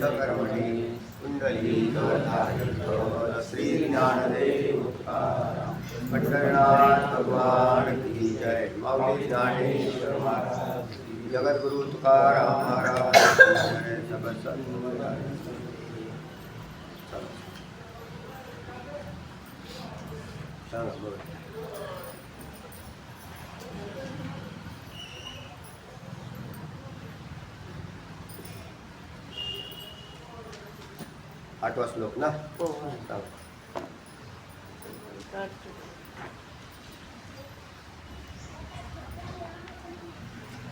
कर्मणि कुंडलीकवरधारितो श्री ज्ञानदेव पंढरनाथ भगवान की जय। माऊली ज्ञानेश्वर महाराज, जगद्गुरु तुकाराम महाराज की जय। सब सद्गुरु सांगा बरं। 8वा श्लोक ना? हो.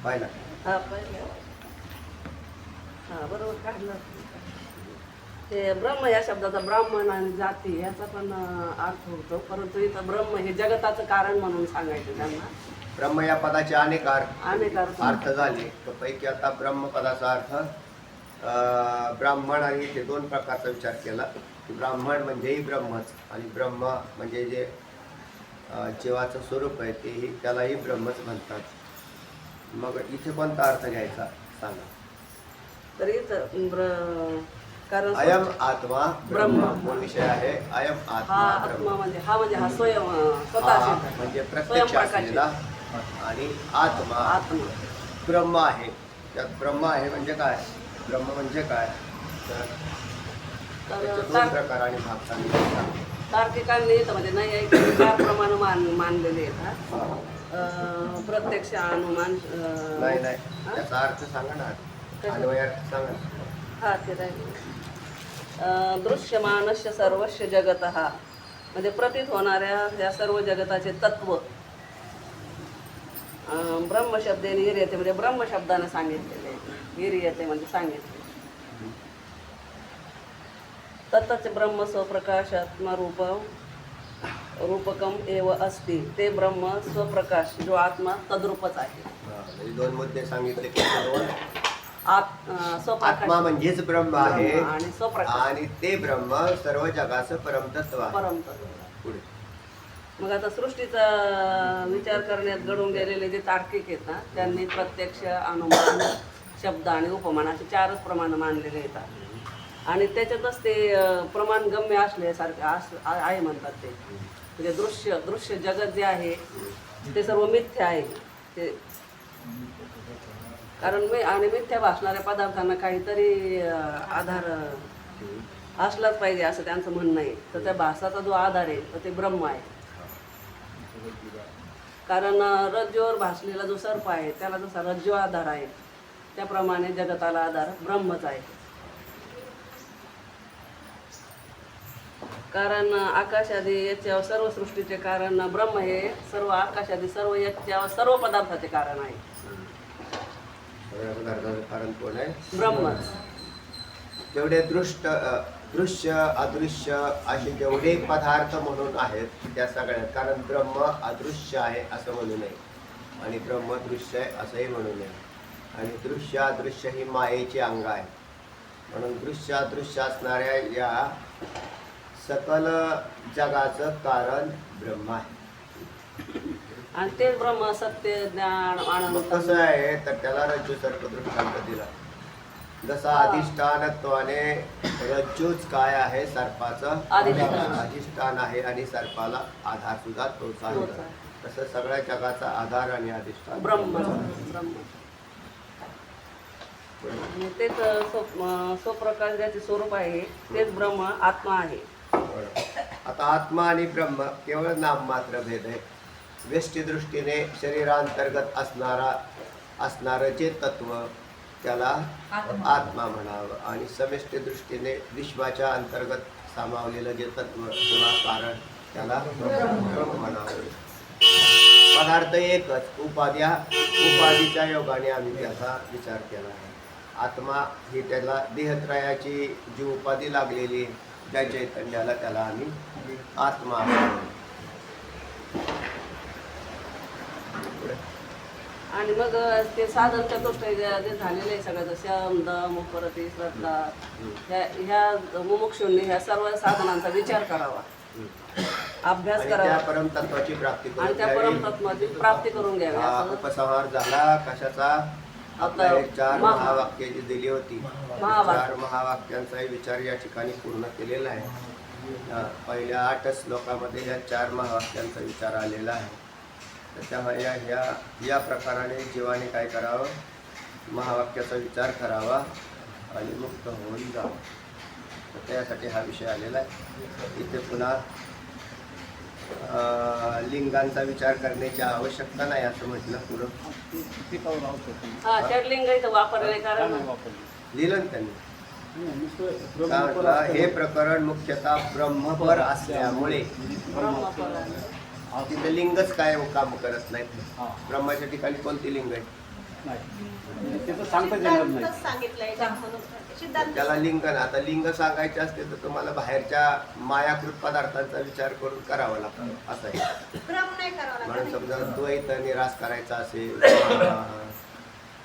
पाहिला? हा पाहिलं. हा बरोबर काढलं. ते ब्रह्म या शब्दाचा ब्राह्मण आणि जाती याचा पण अर्थ होतो, परंतु इथं ब्रह्म हे जगताचं कारण म्हणून सांगायचं त्यांना. ब्रह्म या पदाचे अनेक अर्थ झाले. पैकी आता ब्रह्म पदाचा अर्थ ब्राह्मण आणि इथे 2 प्रकारचा विचार केला. ब्राह्मण म्हणजेही ब्रह्मच आणि ब्रह्म म्हणजे जे जीवाचं स्वरूप आहे तेही त्यालाही ब्रह्मच म्हणतात. मग इथे कोणता अर्थ घ्यायचा सांगा. तर इथं कारण अयम आत्मा ब्रह्म मूळ विषय आहे. अयम आत्मा म्हणजे हा स्वयं स्वतः म्हणजे प्रत्यक्ष असलेला आणि आत्मा ब्रह्म आहे. त्यात ब्रह्म आहे म्हणजे काय? ब्रह्म म्हणजे काय? तर 2 प्रकार आणि भाग सांगितले. तार्किकांनी म्हणजे नाही 4 प्रमाण मानलेले आहेत. प्रत्यक्ष अनुमान नाही त्याचा अर्थ सांगा ना. अन्वयार्थ सांगा. हा ते राहील. दृश्यमानस्य सर्वस्य जगतः म्हणजे प्रतीत होणाऱ्या या सर्व जगताचे तत्व ब्रह्मशब्देने हिरियते म्हणजे ब्रह्मशब्दाने सांगितलेले. हिरियते म्हणजे सांगितले. तत्तच ब्रह्म स्वप्रकाशात्म रूपकम एव अस्ति. ते ब्रह्म स्वप्रकाश जो आत्मा तद्रूपच आहे. 2 मुद्दे सांगितले की आत्मा म्हणजेच ब्रह्म आहे आणि स्वप्रकाश आणि ते ब्रह्म सर्व जगाचं परमतत्व आहे. पुढे मग आता सृष्टीचा विचार करण्यात घडून गेलेले जे तार्किक आहेत ना, त्यांनी प्रत्यक्ष अनुमान शब्द आणि उपमान असे 4च प्रमाण मानलेले येतात आणि त्याच्यातच ते प्रमाण गम्य असल्यासारखे आहे म्हणतात. ते म्हणजे दृश्य जगत जे आहे ते सर्व मिथ्या आहे. ते कारण आणि मिथ्या भासणाऱ्या पदार्थांना काहीतरी आधार असलाच पाहिजे असं त्यांचं म्हणणं आहे. तर त्या भासाचा जो आधार आहे तर ते ब्रह्म आहे. कारण रज्जूवर भासलेला जो सर्प आहे त्याला जसा रज्जू आधार आहे त्याप्रमाणे जगताला आधार ब्रह्मच आहे. कारण आकाशादी याच्यावर सर्व सृष्टीचे कारण ब्रह्म हे सर्व आकाशादी सर्व याच्यावर सर्व पदार्थाचे कारण आहे. कारण कोण आहे? ब्रह्मच. जेवढे दृश्य अदृश्य असे जेवढे पदार्थ म्हणून आहेत त्या सगळ्यात, कारण ब्रह्म अदृश्य आहे असं म्हणू नये आणि ब्रह्म दृश्य आहे असंही म्हणू नये. आणि दृश्य अदृश्य ही मायेची अंग आहे. म्हणून दृश्य अदृश्य असणाऱ्या या सकल जगाचं कारण ब्रह्म आहे. आणि ते ब्रह्म सत्य ज्ञान आनंद कसं आहे तर त्याला रज्जू सर्प दृष्टांत दिला. जसा अधिष्ठानत्वाने रज्जूच काय आहे? सर्पाचं अधिष्ठान आहे आणि सर्पाला आधार सुद्धा तोच आहे. तसं सगळ्या जगाचा आधार आणि अधिष्ठान ब्रह्म. तेच स्वप्रकाश ज्याचे स्वरूप आहे तेच ब्रह्म आत्मा आहे. आता आत्मा आणि ब्रह्म केवळ नाममात्र भेद आहे. व्यष्टी दृष्टीने शरीरांतर्गत असणारं जे तत्व त्याला आत्मा म्हणावं आणि समष्टी दृष्टीने विश्वाच्या अंतर्गत सामावलेलं जे तत्व किंवा कारण त्याला ब्रह्म म्हणावं. पदार्थ एकच, उपाधीच्या योगाने आम्ही त्याचा विचार केला आहे. आत्मा ही त्याला देहत्रयाची जी उपाधी लागलेली ज्या चैतन्याला त्याला आम्ही आत्मा आणि मग ते साधन चतुष्ट जे झालेले आहे सगळं शम दम उपरती श्रद्धा ह्या मुमुक्षूंनी ह्या सर्व साधनांचा विचार करावा, अभ्यास करावा, परमतत्वाची प्राप्ती आणि त्या परमतत्वाची प्राप्ती करून घ्यावी. उपसंहार झाला कशाचा? आपल्याला चार महा- महावाक्य जी दिली होती महावाक्य. चार महावाक्यांचाही विचार या ठिकाणी पूर्ण केलेला आहे. पहिल्या 8 श्लोकामध्ये या 4 महावाक्यांचा विचार आलेला आहे. तर त्यामुळे या प्रकाराने जीवाने काय करावं, महावाक्याचा विचार करावा आणि मुक्त होऊन जावं. तर त्यासाठी हा विषय आलेला आहे. इथे पुन्हा लिंगांचा विचार करण्याची आवश्यकता नाही असं म्हटलं पुढं. हा षडलिंग इथं वापरले कारण लिहिलं ना त्यांनी. काय म्हटलं, हे प्रकरण मुख्यतः ब्रह्मपर असल्यामुळे ब्रह्मपर तिथे लिंगच काय काम करत नाहीत. ब्रह्माच्या ठिकाणी कोणती लिंग आहे? त्याला लिंग ना. आता लिंग सांगायचे असते तर तुम्हाला बाहेरच्या मायाकृत पदार्थांचा विचार करून करावा लागतो असं आहे. म्हणून समजा द्वैत निराश करायचा असेल,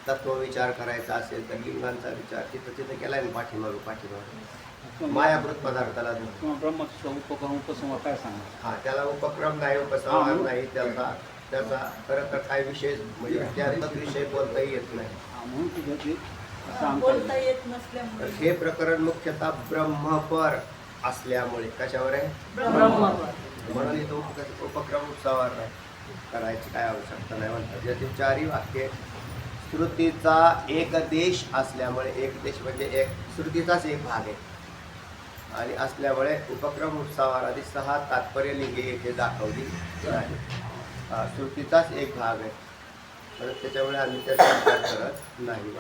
तत्व विचार करायचा असेल तर लिंगांचा विचार तिथं केलाय ना. पाठीमागं मायाकृत पदार्थाला काय सांगा. हा, त्याला उपक्रम नाही, उपसंहार नाही, त्याचा खरं तर काय विषय म्हणजे त्यातच विषय बोलताही येत नाही. बोलता येत तर नसल्यामुळे हे प्रकरण मुख्यतः ब्रह्मपर असल्यामुळे कशावर आहे? ब्रह्मपर. म्हणून इथं उपक्रम उपसंहार नाही करायची काय आवश्यकता नाही म्हणतात. यातील 4ही वाक्ये श्रुतीचा एक देश असल्यामुळे, एक देश म्हणजे एक श्रुतीचाच एक भाग आहे आणि असल्यामुळे उपक्रम उपसंहार आधी 6 तात्पर्य लिंगे येथे दाखवली आहे. श्रुतीचाच एक भाग आहे परत त्याच्यामुळे आम्ही त्याचा विचार करत नाही.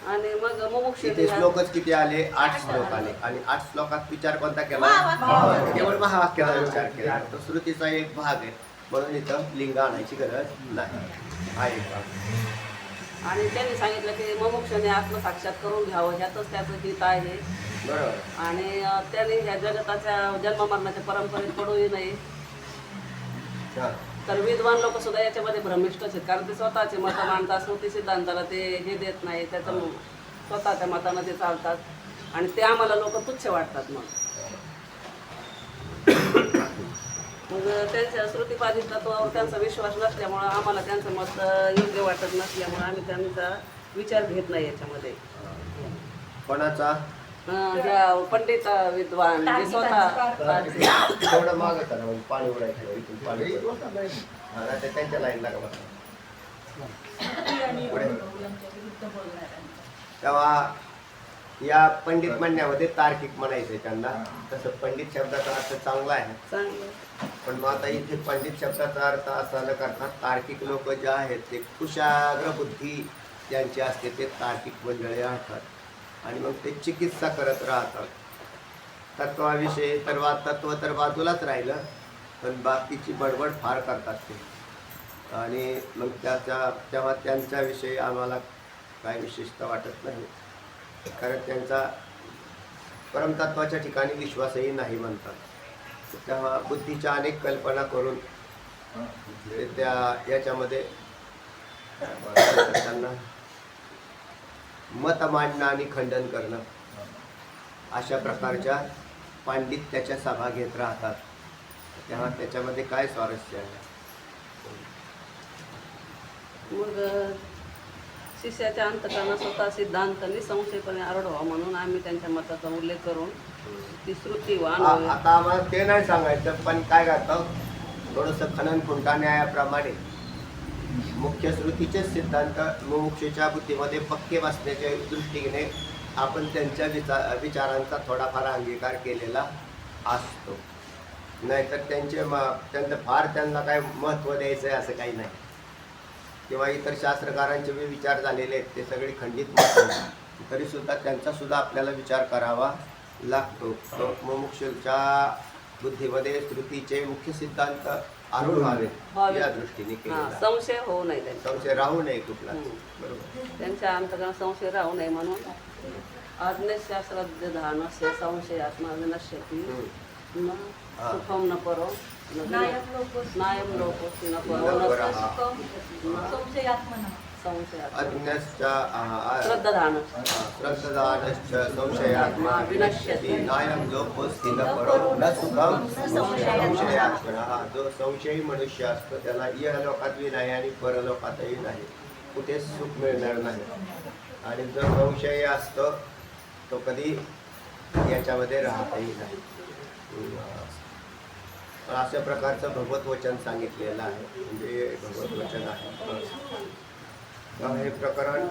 आणि मग मुमुक्षु इथे श्लोकच किती आले? 8 श्लोक आले आणि 8 श्लोकात विचार कोणता केला? महावाक्य. केवळ महावाक्याचा विचार केला. तो श्रुतीचा एक भाग आहे म्हणून इथं लिंग आणायची गरज नाही. हा एक भाग. आणि त्यांनी सांगितलं की मुमुक्षुने आत्मसाक्षात करून घ्यावं, ह्यातच त्याचं हित आहे. बरोबर. आणि त्याने ह्या जगताच्या जन्ममरणाच्या परंपरेत पडूही नाही. हा. तर विद्वान लोक सुद्धा याच्यामध्ये भ्रमिष्टच आहेत, कारण ते स्वतःचे मतं मांडतात. श्रुती सिद्धांताला ते हे देत नाही, त्याचं स्वतःच्या मतानं ते चालतात आणि ते आम्हाला लोक तुच्छ वाटतात. मग त्यांच्या श्रुतीपादित तत्वावर त्यांचा विश्वास नसल्यामुळं आम्हाला त्यांचं मत योग्य वाटत नसल्यामुळं आम्ही त्यांचा विचार घेत नाही याच्यामध्ये. कोणाचा? ज्या पंडित विद्वान जे स्वतः थोडं मागं करा म्हणजे पाणी उडायचं इथून पाणी हा, नाही तर त्यांच्या लाईनला का बसा. आणि पुढे. यांच्या विरुद्ध बोलणाऱ्यांचा. तेव्हा या पंडित म्हणण्यामध्ये तार्किक म्हणायचंय त्यांना. तसं पंडित शब्दाचा अर्थ चांगला आहे चांगलं. पण मग आता इथे पंडित शब्दाचा अर्थ असा न करता तार्किक लोक जे आहेत ते कुशाग्र बुद्धी ज्यांची असते ते तार्किक मंडळी राहतात आणि मग ते चिकित्सा करत राहतात. तत्वाविषयी तत्व तर बाजूलाच राहिलं पण बाकीची बडबड फार करतात ते. आणि मग तेव्हा त्यांच्याविषयी आम्हाला काय विशेषता वाटत नाही, कारण त्यांचा परमतत्वाच्या ठिकाणी विश्वासही नाही म्हणतात. तेव्हा बुद्धीच्या अनेक कल्पना करून त्या याच्यामध्ये त्यांना मत मांडणं आणि खंडन करणं अशा प्रकारच्या पांडित्याच्या सभा घेत राहतात. तेव्हा त्याच्यामध्ये काय स्वारस्य आहे? मग शिष्याच्या अंतकरणात स्वतः सिद्धांत निसंशयपणे आढळवा म्हणून आम्ही त्यांच्या मताचा उल्लेख करून ती श्रुती वा आता आम्हाला ते नाही सांगायचं पण काय करतो थोडंसं खनन खुंटा न्यायाप्रमाणे मुख्य श्रुतीचे सिद्धांत मुमुक्षूच्या बुद्धीमध्ये पक्के बसण्याच्या दृष्टीने आपण त्यांच्या विचारांचा थोडाफार अंगीकार केलेला असतो. नाहीतर त्यांचं फार त्यांना काय महत्त्व द्यायचं आहे असं काही नाही. किंवा इतर शास्त्रकारांचे जे विचार झालेले आहेत ते सगळे खंडित मत तरीसुद्धा त्यांचासुद्धा आपल्याला विचार करावा लागतो. मुमुक्षूच्या बुद्धीमध्ये श्रुतीचे मुख्य सिद्धांत आणून व्हावे या दृष्टीने केलेला. संशय होऊ नये त्यांचा. संशय राहू नये कुठला. बरोबर. त्यांच्या अंतकरणात संशय राहू नये म्हणून आज्ञशास्त्रज्ञानस्य संशयात्मा विनश्यति न सुखम न परो नायम लोकोस्ति न परो न संशयात्मना श्रद्धानश्च संशयात्मा विनश्यति नायं लोकोस्ति न परो न सुखम संशयात्मनः. जो संशयी मनुष्य असतो त्याला इहलोकातही नाही आणि परलोकातही नाही. कुठेच सुख मिळणार नाही. आणि जो संशय असतो तो कधी याच्यामध्ये राहतही नाही. तर अशा प्रकारचं भगवत वचन सांगितलेलं आहे, म्हणजे भगवत वचन आहे. तर हे प्रकरण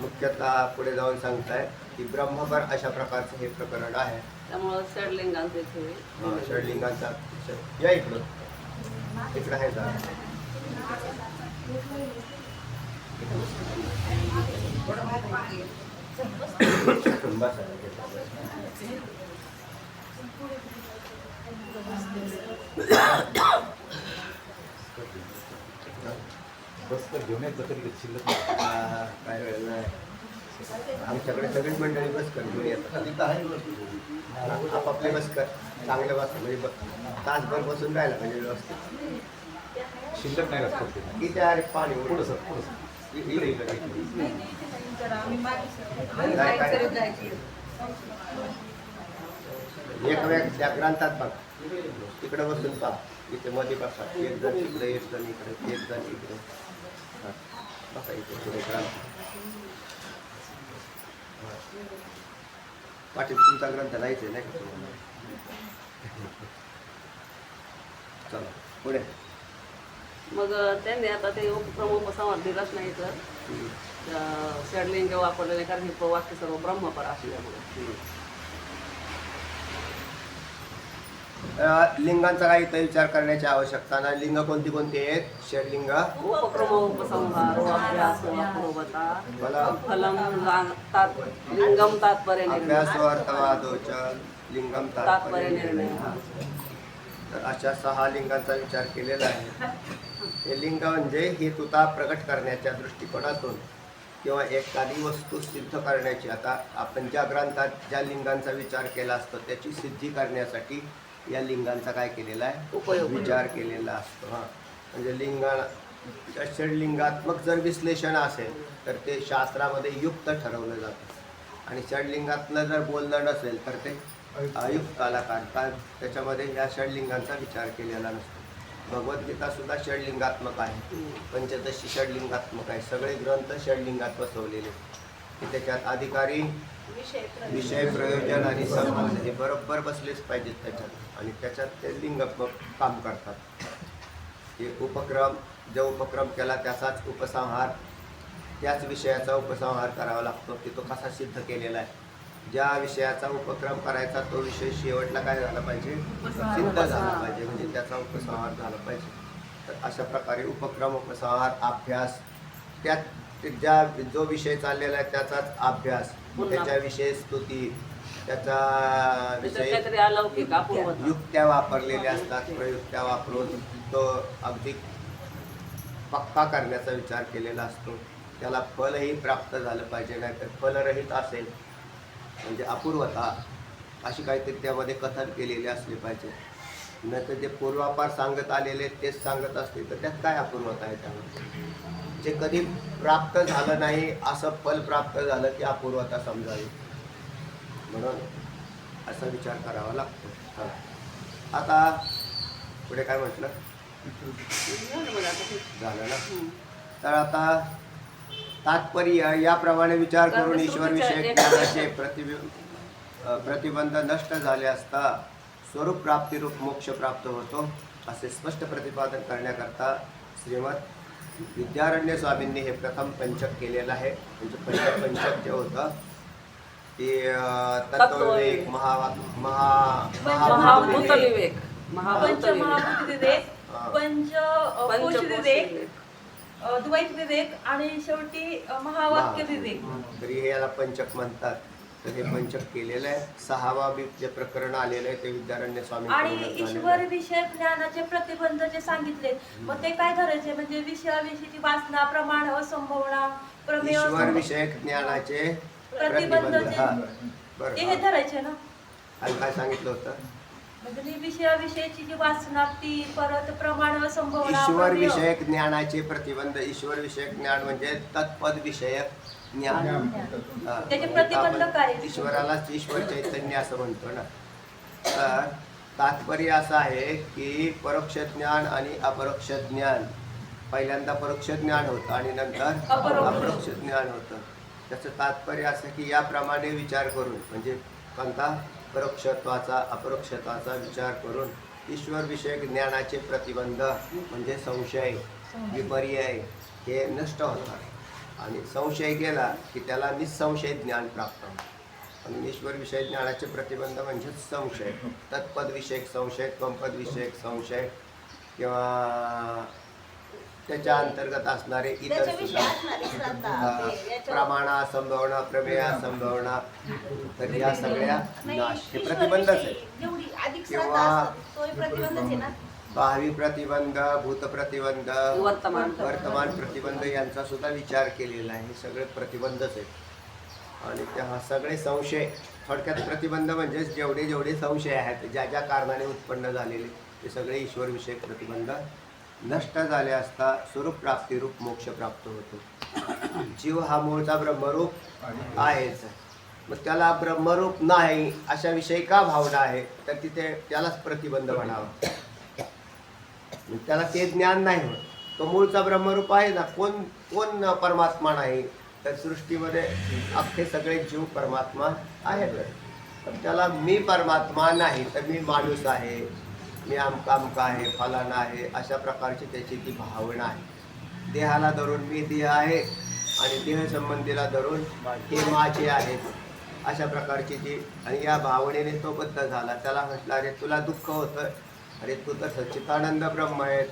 मुख्यतः पुढे जाऊन सांगताय की ब्रह्मपर अशा प्रकारचं हे प्रकरण आहे. त्यामुळं षडलिंगांचे हा, षडलिंगाचा या इकडं इकडं आहे का? बसा. घेऊन येत तरी शिल्लक काय वेळ नाही. आमच्याकडे सगळीच मंडळी बसकर घेऊन येतात. आपापले बसकर चांगले बस म्हणजे तासभर बसून राहिला म्हणजे व्यवस्थित. शिल्लक नाही लागत. किती अरे पाणी पुढं सर पुढं सर. एक वेळ त्या ग्रंथात बघ तिकडे बसून पहा. इथे मध्ये बसा. एक जण इकडे, एक जण इकडे, एक जण इकडे. बसा इथे पुढे ग्रंथ. पाटील तुमचा ग्रंथ नाहीच आहे नाही का तुम्हाला? चला पुढे. मग त्यांनी आता ते उपक्रम उपसंवाद दिलाच नाही तर षडलिंग वापरलेले, कारण हे वाक्य सर्व ब्रह्मपर असल्यामुळे. लिंगांचा काही इथं विचार करण्याची आवश्यकता नाही. लिंग कोणती कोणती आहेत? षडलिंग, उपक्रम उपसंहार, अभ्यास, अपूर्वता, मला फलम, लिंगम, तात्पर्य निर्णय, अभ्यास अर्थवादोच लिंगम तात्पर्य तात्पर्य. निर्णय. तर अशा 6 लिंगांचा विचार केलेला आहे. हे लिंग म्हणजे हेतुता प्रकट करण्याच्या दृष्टिकोनातून किंवा एखादी वस्तू सिद्ध करण्याची. आता आपण ज्या ग्रंथात ज्या लिंगांचा विचार केला असतो त्याची सिद्धी करण्यासाठी या लिंगांचा काय केलेला आहे? उपयोग. विचार केलेला असतो. हां, म्हणजे षडलिंगात्मक जर विश्लेषण असेल तर ते शास्त्रामध्ये युक्त ठरवलं जातं. आणि षडलिंगातलं जर बोलणं नसेल तर ते अयुक्ताला काढतात. त्याच्यामध्ये या षडलिंगांचा विचार केलेला नसतो. भगवद्गीता सुद्धा षडलिंगात्मक आहे. पंचदशी षडलिंगात्मक आहे. सगळे ग्रंथ षडलिंगात बसवलेले की त्याच्यात अधिकारी, विषय, प्रयोजन आणि संबंध हे बरोबर बसलेच पाहिजेत त्याच्यात. आणि त्याच्यात ते लिंगात्मक काम करतात. हे उपक्रम, जो उपक्रम केला त्याचाच उपसंहार, त्याच विषयाचा उपसंहार करावा लागतो की तो कसा सिद्ध केलेला आहे. ज्या विषयाचा उपक्रम करायचा तो विषय शेवटला काय झाला पाहिजे? सिद्ध झाला पाहिजे, म्हणजे त्याचा उपसंहार झाला पाहिजे. तर अशा प्रकारे उपक्रम, उपसंहार, अभ्यास, त्यात ज्या जो विषय चाललेला आहे त्याचाच अभ्यास, त्याच्याविषयी स्तुती, त्याचा विषय काहीतरी अलौकिक अपूर्वता. युक्त्या वापरलेल्या असतात. प्रयुक्त्या वापरून तो अगदी पक्का करण्याचा विचार केलेला असतो. त्याला फलही प्राप्त झालं पाहिजे, नाहीतर फलरहित असेल म्हणजे अपूर्वता अशी काहीतरी त्यामध्ये कथन केलेले असले पाहिजे. नाहीतर ते पूर्वापार सांगत आलेले तेच सांगत असतील तर त्यात काय अपूर्वता आहे? त्यामध्ये जे कधी प्राप्त झालं नाही असं फल प्राप्त झालं की अपूर्वता समजावी. म्हणून असा विचार करावा लागतो. चला आता पुढे काय म्हटलं? झालं ना? तर आता तात्पर्य याप्रमाणे विचार करून ईश्वर विषयक ज्ञानाचे प्रतिबंध नष्ट झाले असता स्वरूप प्राप्तिरूप मोक्ष प्राप्त होतो असे स्पष्ट प्रतिपादन करण्याकरता श्रीमद विद्यारण्य स्वामींनी हे प्रथम पंचक केलेलं आहे. म्हणजे पहिलं पंचक जे होतं ते तत्वविवेक, महाभूत विवेक, पंच महाभूत विवेक, पंचकोश विवेक, द्वैत विवेक आणि शेवटी महावाक्य विवेक. तरी हे याला पंचक म्हणतात. तर हे पंचक केलेलं आहे. 6वा जे प्रकरण आलेलं आहे ते विद्यारण्य स्वामी. आणि ईश्वर विषय ज्ञानाचे प्रतिबंध जे सांगितले मग ते काय धरायचे? म्हणजे विषयाविषयीची वासना, प्रमाण, असंभावना, प्रमेय, ईश्वर विषयक ज्ञानाचे प्रतिबंध हा ते हे बरं. धरायचे ना. आणि काय सांगितलं होतं? म्हणजे विषयाविषयी जी वासना ती, परत प्रमाण, असंभावना, ईश्वर प्रमेय. विषयक ज्ञानाचे प्रतिबंध. ईश्वर विषयक ज्ञान म्हणजे तत्पद विषयक ज्ञान. हा. त्याचे प्रतिबंध काय? ईश्वरालाच ईश्वर चैतन्य असं म्हणतो ना. तर तात्पर्य असं आहे की परोक्ष ज्ञान आणि अपरोक्ष ज्ञान पहिल्यांदा परोक्ष ज्ञान होतं आणि नंतर अपरोक्ष ज्ञान होतं. त्याचं तात्पर्य असं की याप्रमाणे विचार करून म्हणजे कोणता परोक्षत्वाचा अपरोक्षत्वाचा विचार करून ईश्वर विषयक ज्ञानाचे प्रतिबंध म्हणजे संशय विपर्य हे नष्ट होतात आणि संशय गेला की त्याला निसंशय ज्ञान प्राप्त होतं. आणि ईश्वर विषयक ज्ञानाचे प्रतिबंध म्हणजेच संशय, तत्पद विषयक संशय, त्वंपद विषयक संशय किंवा त्याच्या अंतर्गत असणारे इतर सुद्धा प्रमाणा संभावना प्रमेया संभावना तर या सगळ्या नाश हे प्रतिबंधच आहे. किंवा भावी प्रतिबंध, भूत प्रतिबंध, वर्तमान प्रतिबंध यांचा सुद्धा विचार केलेला आहे. हे सगळे प्रतिबंधच आहेत. आणि त्या सगळे संशय थोडक्यात प्रतिबंध म्हणजे जेवढे जेवढे संशय आहेत ज्या ज्या कारणाने उत्पन्न झालेले ते सगळे ईश्वर विषयक प्रतिबंध नष्ट झाले असता स्वरूप प्राप्ती रूप मोक्ष प्राप्त होतो. जीव हा मूळचा ब्रह्मरूप आहेच, मग त्याला ब्रह्मरूप नाही अशा विषयी का भावना आहे तर तिथे त्यालाच प्रतिबंध म्हणावा. त्याला ते ज्ञान नाही होत. तो मूळचा ब्रह्मरूप आहे ना. कोण कोण परमात्मा नाही तर सृष्टीमध्ये अख्खे सगळे जीव परमात्मा आहेत. पण त्याला मी परमात्मा नाही तर मी माणूस आहे, मी आमका आमका आहे, फलाना आहे अशा प्रकारची त्याची ती भावना आहे. देहाला धरून मी देह आहे आणि देह संबंधीला धरून हे माझे आहेत अशा प्रकारची जी. आणि या भावनेने तो बद्ध झाला. त्याला म्हटलं अरे तुला दुःख होतं, अरे तू तर सच्चिदानंद ब्रह्म आहे,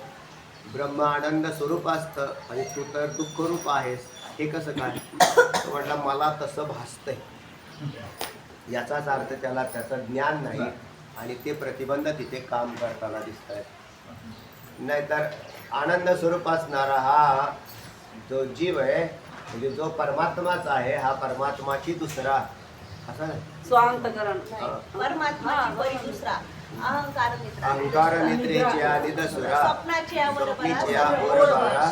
ब्रह्म आनंद स्वरूप असतं आणि तू तर दुःखरूप आहेस, हे कसं काय. तो म्हटलं मला तसं भासतंय. याचाच अर्थ त्याला त्याचं ज्ञान नाही आणि ते प्रतिबंध तिथे काम करताना दिसत आहेत. नाहीतर आनंद स्वरूप असणारा हा जो जीव आहे म्हणजे जो परमात्माचा आहे हा परमात्माची दुसरा असं स्वांतकरण परमात्माची दुसरा अहंकार निद्रेची आणि दसरा स्वप्नीची ओरबारा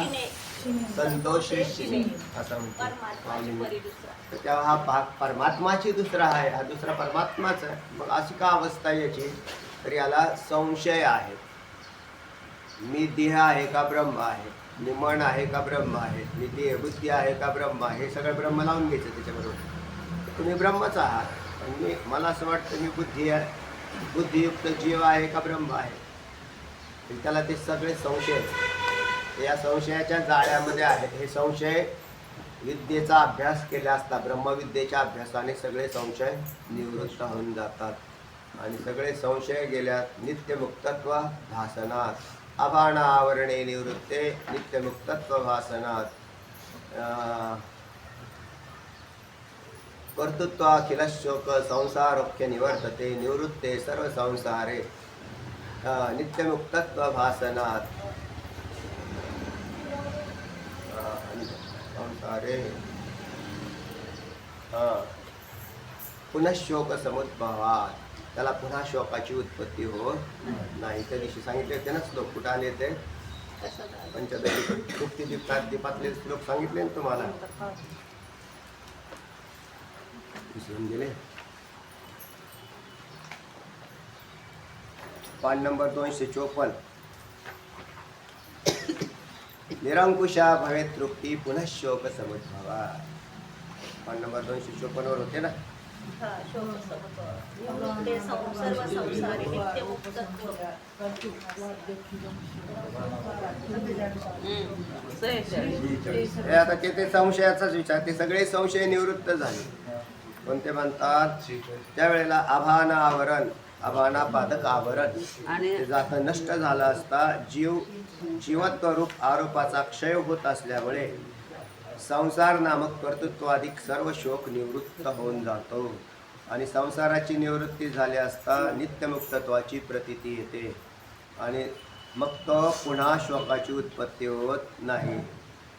संतोषी शिने असं म्हणतो. तर तेव्हा हा भाग परमात्माची दुसरा आहे, हा दुसरा परमात्माच आहे. मग अशी का अवस्था याची तर याला संशय आहे. मी देह आहे का ब्रह्म आहे, मी मन आहे का ब्रह्म आहे, मी देह बुद्धी आहे का ब्रह्म आहे, हे सगळं ब्रह्म लावून घ्यायचं त्याच्याबरोबर. तुम्ही ब्रह्मच आहात पण मी मला असं वाटतं मी बुद्धी आहे, बुद्धियुक्त जीव आहे का ब्रह्म आहे. त्याला ते सगळे संशय या संशयाच्या जाळ्यामध्ये आहेत. हे संशय विद्येचा अभ्यास केला असता ब्रह्मविद्येच्या अभ्यासाने सगळे संशय निवृत्त होऊन जातात आणि सगळे संशय गेल्यात नित्यमुक्तत्व भासनात अभाना आवरणे निवृत्ते नित्यमुक्तत्व भासनात कर्तृत्वाखिलशोक संसारोख्य निवर्तते निवृत्ते सर्व संसारे नित्यमुक्तत्व भासनात संसारे पुन्हा शोक समुद्भवात. त्याला पुन्हा शोकाची उत्पत्ती होत नाही. त्या दिवशी सांगितले होते ना श्लोक. कुठं आले ते पंचदशी मुक्तिदीपातले श्लोक सांगितले ना तुम्हाला, विसरून गेले. पान नंबर 254. निरंकुशा भवे तृप्ती पुनः शोक समुद्भवा. पान नंबर 254 वर होते ना. आता ते संशयाचाच विचार. ते सगळे संशय निवृत्त झाले. कोणते म्हणतात त्यावेळेला आभाना आवरण आभाना पादक आवरण ते जातं नष्ट झालं असता जीवत्व रूप आरोपाचा क्षय होत असल्यामुळे संसार नामक कर्तृत्वाधिक सर्व शोक निवृत्त होऊन जातो आणि संसाराची निवृत्ती झाली असता नित्यमुक्तत्वाची प्रतीती येते आणि मग तो पुन्हा शोकाची उत्पत्ती होत नाही.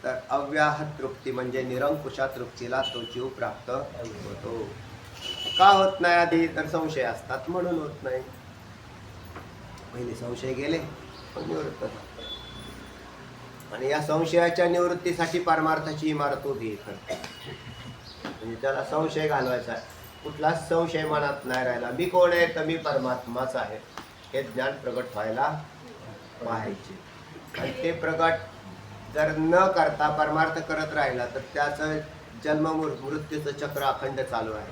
तर अव्याहत तृप्ती म्हणजे निरंकुशा तृप्तीला तो जीव प्राप्त होतो. का होत नाही आधी तर संशय असतात म्हणून होत नाही. पहिले संशय गेले पण निवृत्त झाले आणि या संशयाच्या निवृत्तीसाठी परमार्थाची इमारत उभी करते. म्हणजे त्याला संशय घालवायचा आहे. कुठलाच संशय मनात नाही राहिला. मी कोण आहे तर मी परमात्माच आहे हे ज्ञान प्रगट व्हायला पाहिजे आणि ते प्रगट जर न करता परमार्थ करत राहिला तर त्याचं जन्म मृत्यूचं चक्र अखंड चालू आहे.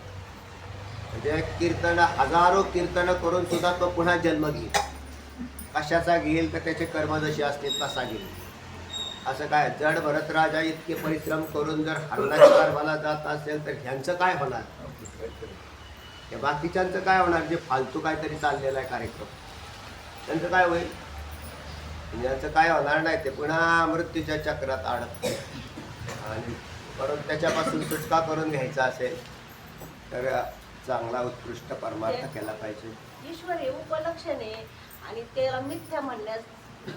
म्हणजे कीर्तन हजारो कीर्तन करून सुद्धा तो पुन्हा जन्म घेईल. कशाचा घेईल तर त्याचे कर्म जसे असतील तसा घेईल. असं काय जड भरतराजा इतके परिश्रम करून जर हरणाच्या गर्भाला जात असेल तर ह्यांचं काय होणार? या बाकीच्यांचं काय होणार जे फालतू काहीतरी चाललेला आहे कार्यक्रम, त्यांचं काय होईल? यांचं काय होणार नाही. ते पुन्हा मृत्यूच्या चक्रात अडकते. आणि परत त्याच्यापासून सुटका करून घ्यायचा असेल तर चांगला उत्कृष्ट परमार्थ केला पाहिजे. ईश्वर हे उपलक्षण आहे आणि त्याला मिथ्या म्हणण्यास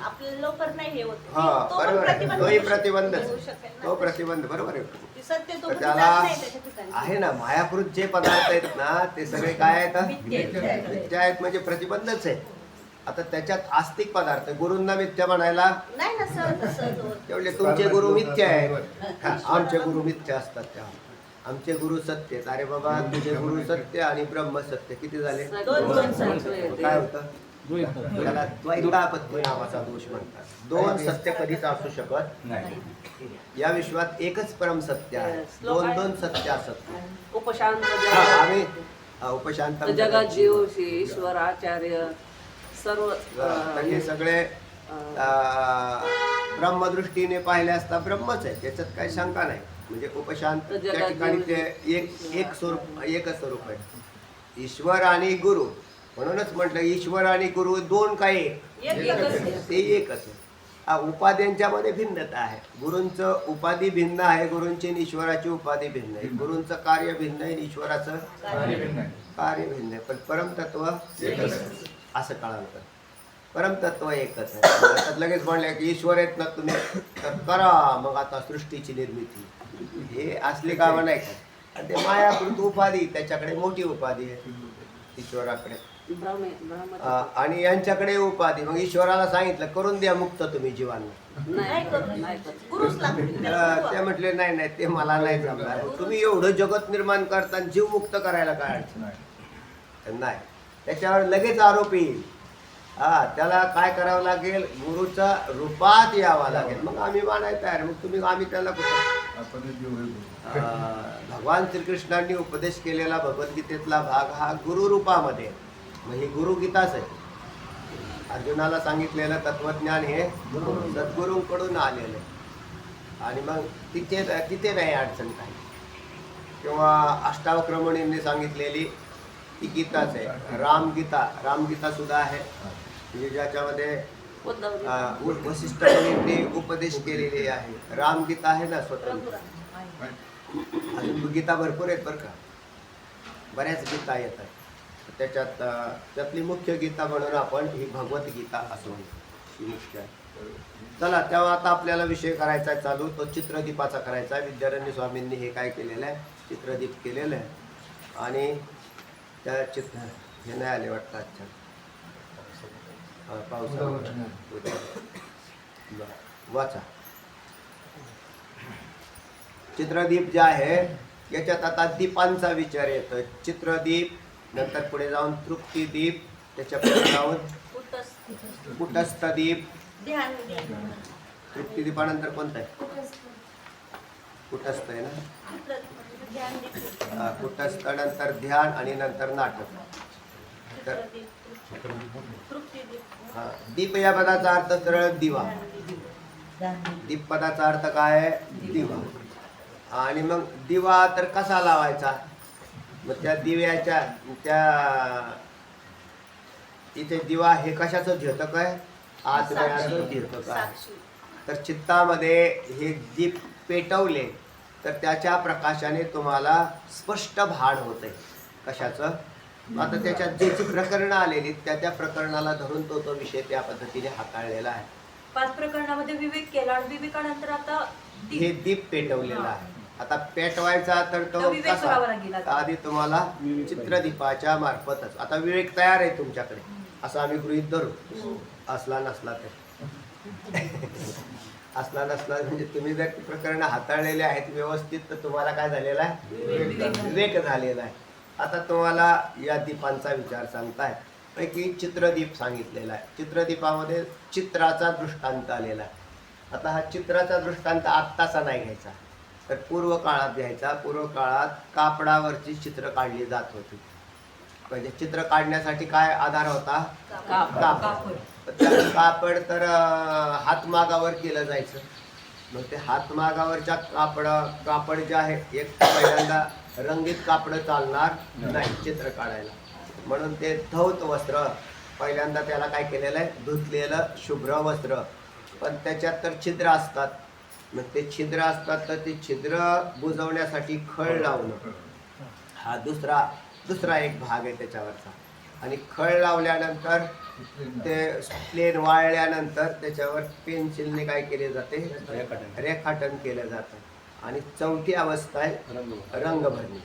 आपल्याला लवकर नाही हे होत. हा तो बरोबर आहे. तोही प्रतिबंधच होऊ शकेल ना. तो प्रतिबंध बरोबर आहे. ती सत्य तो तर पण त्याला जात नाही त्याच्या ठिकाणी. आहे ना मायाकृत जे पदार्थ आहेत ना ते सगळे काय आहेत? मिथ्या आहेत. मिथ्या आहेत म्हणजे प्रतिबंधच आहे. आता त्याच्यात आस्तिक पदार्थ गुरूंना मिथ्या म्हणायला नाही ना सहज होत. तेवढे तुमचे गुरु मिथ्य आहेत. हा, आमचे गुरु मिथ्य असतात. त्या आमचे गुरु सत्य आहेत. अरे बाबा तुझे गुरु सत्य आणि ब्रह्म सत्य किती झाले? दोन काय होतं? त्याला द्वैतापत्य नावाचा दोष म्हणतात. दोन सत्य कधीच असू शकत नाही. या विश्वात एकच परम सत्य आहे. दोन दोन सत्य असत. उपशांत हा, आम्ही उपशांत जगात जीव ईश्वर आचार्य सर्व तर हे सगळे ब्रह्मदृष्टीने पाहिले असता ब्रह्मच आहे. त्याच्यात काही शंका नाही. म्हणजे उपशांत त्या ठिकाणी ते एकच स्वरूप आहे. ईश्वर आणि गुरु म्हणूनच म्हटलं ईश्वर आणि गुरु दोन काय ते एकच आहे. उपाध्यांच्या मध्ये भिन्नता आहे. गुरूंचं उपाधी भिन्न आहे. गुरूंची आणि ईश्वराची उपाधी भिन्न आहे. गुरूंचं कार्य भिन्न आहे, ईश्वराचं कार्य भिन्न आहे. पण परमतत्व असं कळालं तर परमतत्व एकच आहे. आता लगेच म्हणलं की ईश्वर आहेत ना तुम्ही तर करा मग आता सृष्टीची निर्मिती. हे असली कामं नाही का? आणि ते मायाकृत उपाधी त्याच्याकडे मोठी उपाधी आहे ईश्वराकडे. आणि यांच्याकडे उपाधी. मग ईश्वराला सांगितलं करून द्या मुक्त तुम्ही जीवांना. गुरुच लागतील. ते म्हटले नाही नाही ते मला नाही जमणार. तुम्ही एवढं जगत निर्माण करता जीव मुक्त करायला काय अडचण नाही. त्याच्यावर लगेच आरोप येईल. हा त्याला काय करावं लागेल? गुरुच्या रूपात यावं लागेल. मग आम्ही मानायला तयार. मग तुम्ही आम्ही त्याला भगवान श्रीकृष्णांनी उपदेश केलेला भगवद्गीतेतला भाग हा गुरु रूपामध्ये. मग ही गुरुगीताच आहे. अर्जुनाला सांगितलेलं तत्वज्ञान हे सद्गुरूंकडून आलेलं आहे. आणि मग तिथे नाही अडचण काही. किंवा अष्टावक्रमणींनी सांगितलेली ती गीताच आहे. रामगीता सुद्धा आहे. म्हणजे ज्याच्यामध्ये वशिष्ठ मुनींनी उपदेश केलेले आहे. रामगीता आहे ना स्वतंत्र. अजून गीता भरपूर आहेत बरं का. बऱ्याच गीता येतात. त्यातली मुख्य गीता म्हणून आपण ही भगवद्गीता असं म्हणतो. ही मुख्य आहे. चला तेव्हा आता आपल्याला विषय करायचा आहे चालू. तो चित्रदीपाचा करायचा आहे. विद्यारण्य स्वामींनी हे काय केलेलं आहे? चित्रदीप केलेलं आहे. आणि त्या चित्र हे नाही आले वाटतं. अच्छा पावसाळा वाचा. चित्रदीप जे आहे याच्यात आता दीपांचा विचार येतो. चित्रदीप नंतर पुढे जाऊन तृप्तीदीप, त्याच्या पुढे जाऊन कुटस्थदीप. तृप्तीदीपानंतर कोणता आहे? कुटस्थ आहे ना. कुटस्थ नंतर ध्यान आणि नंतर नाटक. तर हा दीप या पदाचा अर्थ सरळ दिवा. दीप पदाचा अर्थ काय आहे? दिवा. आणि मग दिवा तर कसा लावायचा? मग त्या दिव्याच्या इथे दिवा हे कशाचं द्योतक आहे? आत्म्याचं द्योतक आहे. तर चित्तामध्ये हे दीप पेटवले तर त्याच्या प्रकाशाने तुम्हाला स्पष्ट भान होते. कशाचं? आता त्याच्यात जे प्रकरणं आलेली त्या प्रकरणाला धरून तो विषय त्या पद्धतीने हाताळलेला आहे. 5 प्रकरणामध्ये विवेक केला आणि विवेकानंतर आता हे दीप पेटवलेला आहे. आता पेटवायचा तर तो विवेक कसा? करावा लागेल आता. आधी तुम्हाला चित्रदीपाच्या मार्फतच. आता विवेक तयार आहे तुमच्याकडे असं आम्ही गृहीत धरू. असला नसला तर असला नसला म्हणजे तुम्ही जर प्रकरण हाताळलेले आहेत व्यवस्थित तर तुम्हाला काय झालेला आहे? विवेक झालेला आहे. आता तुम्हाला या दीपांचा विचार सांगताय पैकी चित्रदीप सांगितलेला आहे. चित्रदीपामध्ये चित्राचा दृष्टांत आलेला आहे. आता हा चित्राचा दृष्टांत आत्ताचा नाही घ्यायचा, तर पूर्व काळात घ्यायचा. पूर्व काळात कापडावरची चित्र काढली जात होती. म्हणजे चित्र काढण्यासाठी काय आधार होता? कापड. त्या कापड तर हातमागावर केलं जायचं. मग ते हातमागावरच्या कापड जे आहे, एक पहिल्यांदा रंगीत कापड चालणार नाही चित्र काढायला, म्हणून ते धौत वस्त्र पहिल्यांदा त्याला काय केलेलं आहे, धुतलेलं शुभ्र वस्त्र. पण त्याच्यात तर छिद्र असतात. मग ते छिद्र असतात तर ते छिद्र बुजवण्यासाठी खळ लावणं हा दुसरा एक भाग आहे त्याच्यावरचा. आणि खळ लावल्यानंतर ते प्लेन वाळल्यानंतर त्याच्यावर पेन्सिलने काय केले जाते, रेखाटन केलं जातं. आणि चौथी अवस्था आहे रंगभरणी.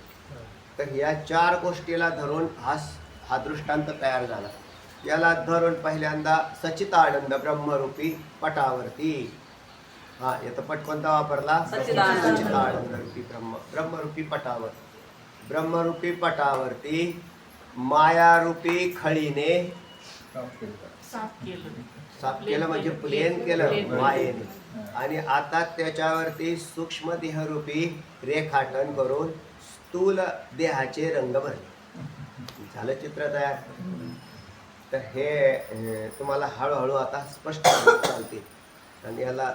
तर या 4 गोष्टीला धरून हा दृष्टांत तयार झाला. याला धरून पहिल्यांदा सच्चिदानंद ब्रह्मरूपी पटावरती, हा याचा पट कोणता वापरला? सच्चिदानंद रूपी ब्रह्मरूपी पटावर. ब्रह्मरूपी पटावरती मायारूपी खळीने साफ केलं, म्हणजे प्लेन केलं मायेने. आणि आता त्याच्यावरती सूक्ष्म देहरूपी रेखाटन करून स्थूल देहाचे रंग भरले. झालं चित्र तयार. तर हे तुम्हाला हळूहळू आता स्पष्ट चालते. आणि याला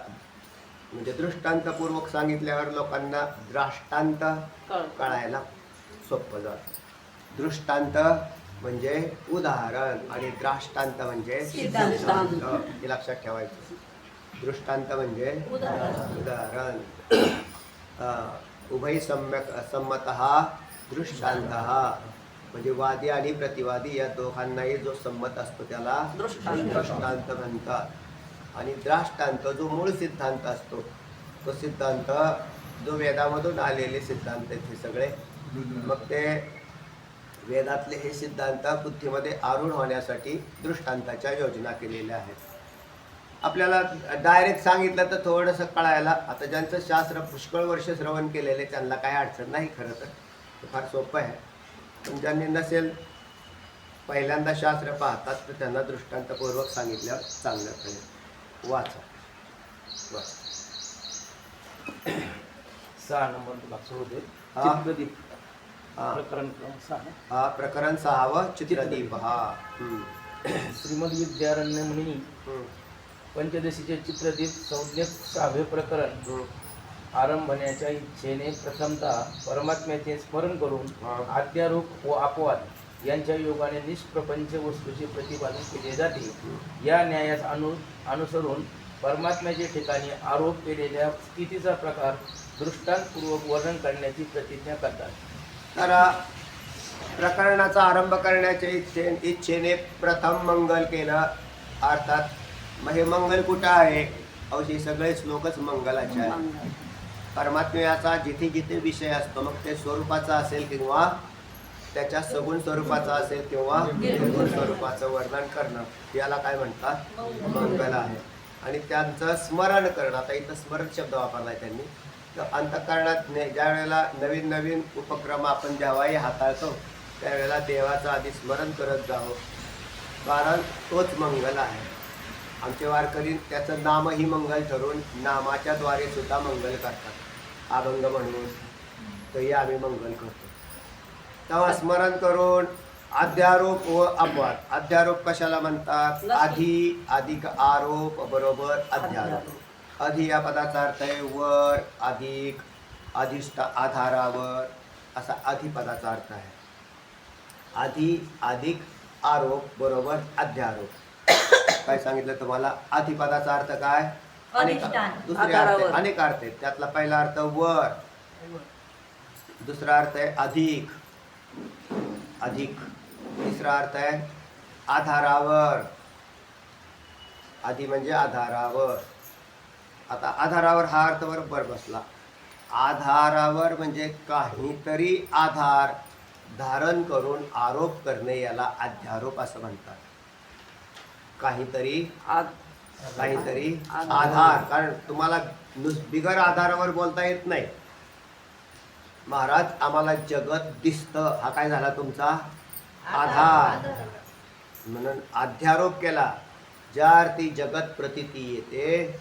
म्हणजे दृष्टांतपूर्वक सांगितल्यावर लोकांना द्राष्टांत कळायला सोपं जातं. दृष्टांत म्हणजे उदाहरण आणि द्राष्टांत म्हणजे सिद्धांत. हे लक्षात ठेवायचं. दृष्टांत म्हणजे उदाहरण. उभय सम्मतः दृष्टांतः म्हणजे वादी आणि प्रतिवादी या दोघांनाही जो संमत असतो त्याला दृष्टांत म्हणतात. आणि द्राष्टांत जो मूळ सिद्धांत असतो तो सिद्धांत जो वेदामधून आलेले सिद्धांत आहेत हे सगळे. मग ते वेदातले हे सिद्धांत बुद्धीमध्ये आरूढ होण्यासाठी दृष्टांताच्या योजना केलेल्या आहेत. आपल्याला डायरेक्ट सांगितलं तर थोडंसं कळायला, आता ज्यांचं शास्त्र पुष्कळ वर्ष श्रवण केलेले त्यांना काही अडचण नाही. खरं तर फार सोपं आहे. पण ज्यांनी नसेल, पहिल्यांदा शास्त्र पाहतात, तर त्यांना दृष्टांतपूर्वक सांगितल्यावर चांगलं कळेल. वाचा. 6 नंबर भाग सुरू होते. हा. चित्रदीप प्रकरण क्रमांक 6. हा प्रकरण 6 चित्रदीप. हा श्रीमद विद्यारण्य मुनी पंचदशीचे चित्रदीप संज्ञक 6वे प्रकरण. आरंभण्याच्या इच्छेने प्रथमतः परमात्म्याचे स्मरण करून आद्यारूप व अपवाद यांच्या योगाने निष्प्रपंच वस्तूचे प्रतिपादन केले जाते. या न्यायास अनुसरून परमात्म्याच्या ठिकाणी आरोप केलेल्या स्थितीचा प्रकार दृष्टांतपूर्वक वर्णन करण्याची प्रतिज्ञा करतात. तर प्रकरणाचा आरंभ करण्याच्या इच्छेने प्रथम मंगल केलं. अर्थात मग हे मंगल कुठं आहे? अवशी सगळे श्लोकच मंगलाचे आहे. परमात्म्याचा जिथे जिथे विषय असतो, मग ते स्वरूपाचा असेल किंवा त्याच्या सगुण स्वरूपाचा असेल किंवा निर्गुण स्वरूपाचं वर्णन करणं, याला काय म्हणतात? मंगल आहे. आणि त्यांचं स्मरण करणं. आता इथं स्मरण शब्द वापरलाय त्यांनी. तर अंतःकरणात ज्या वेळेला नवीन नवीन उपक्रम आपण जेव्हाही हाताळतो त्यावेळेला देवाचं आधी स्मरण करत जावं, कारण तोच मंगल आहे. आमचे वारकरी त्याचं नामही मंगल ठरवून नामाच्या द्वारे सुद्धा मंगल करतात. अभंग म्हणून तरी आम्ही मंगल करतो. तेव्हा स्मरण करून अध्यारोप व अपवाद. अध्यारोप कशाला म्हणतात? आधी अधिक आरोप बरोबर अध्यारोप. अधि या पदाचा अर्थ आहे वर, अधिक, अधिष्ठ, आधारावर, असा अधिपदाचा अर्थ आहे. आधी अधिक आरोप बरोबर अध्यारोप. काय सांगितलं तुम्हाला? अधिपदाचा अर्थ काय? दुसरे अर्थ अनेक अर्थ आहेत. त्यातला पहिला अर्थ वर, दुसरा अर्थ आहे अधिक, तिसरा अर्थ आहे आधारावर. आधी म्हणजे आधारावर. आता आधारावर हा अर्थ बरोबर बसला. आधारावर म्हणजे काहीतरी आधार धारण करून आरोप करणे, याला अध्यारोप असं म्हणतात. काहीतरी आधार. कारण तुम्हाला बिगर आधारावर बोलता येत नाही. महाराज आम्हाला जगत दिसतं, हा काय झाला तुमचा आधार. म्हणून अध्यारोप केला. ज्या अर्थी जगत प्रतीती येते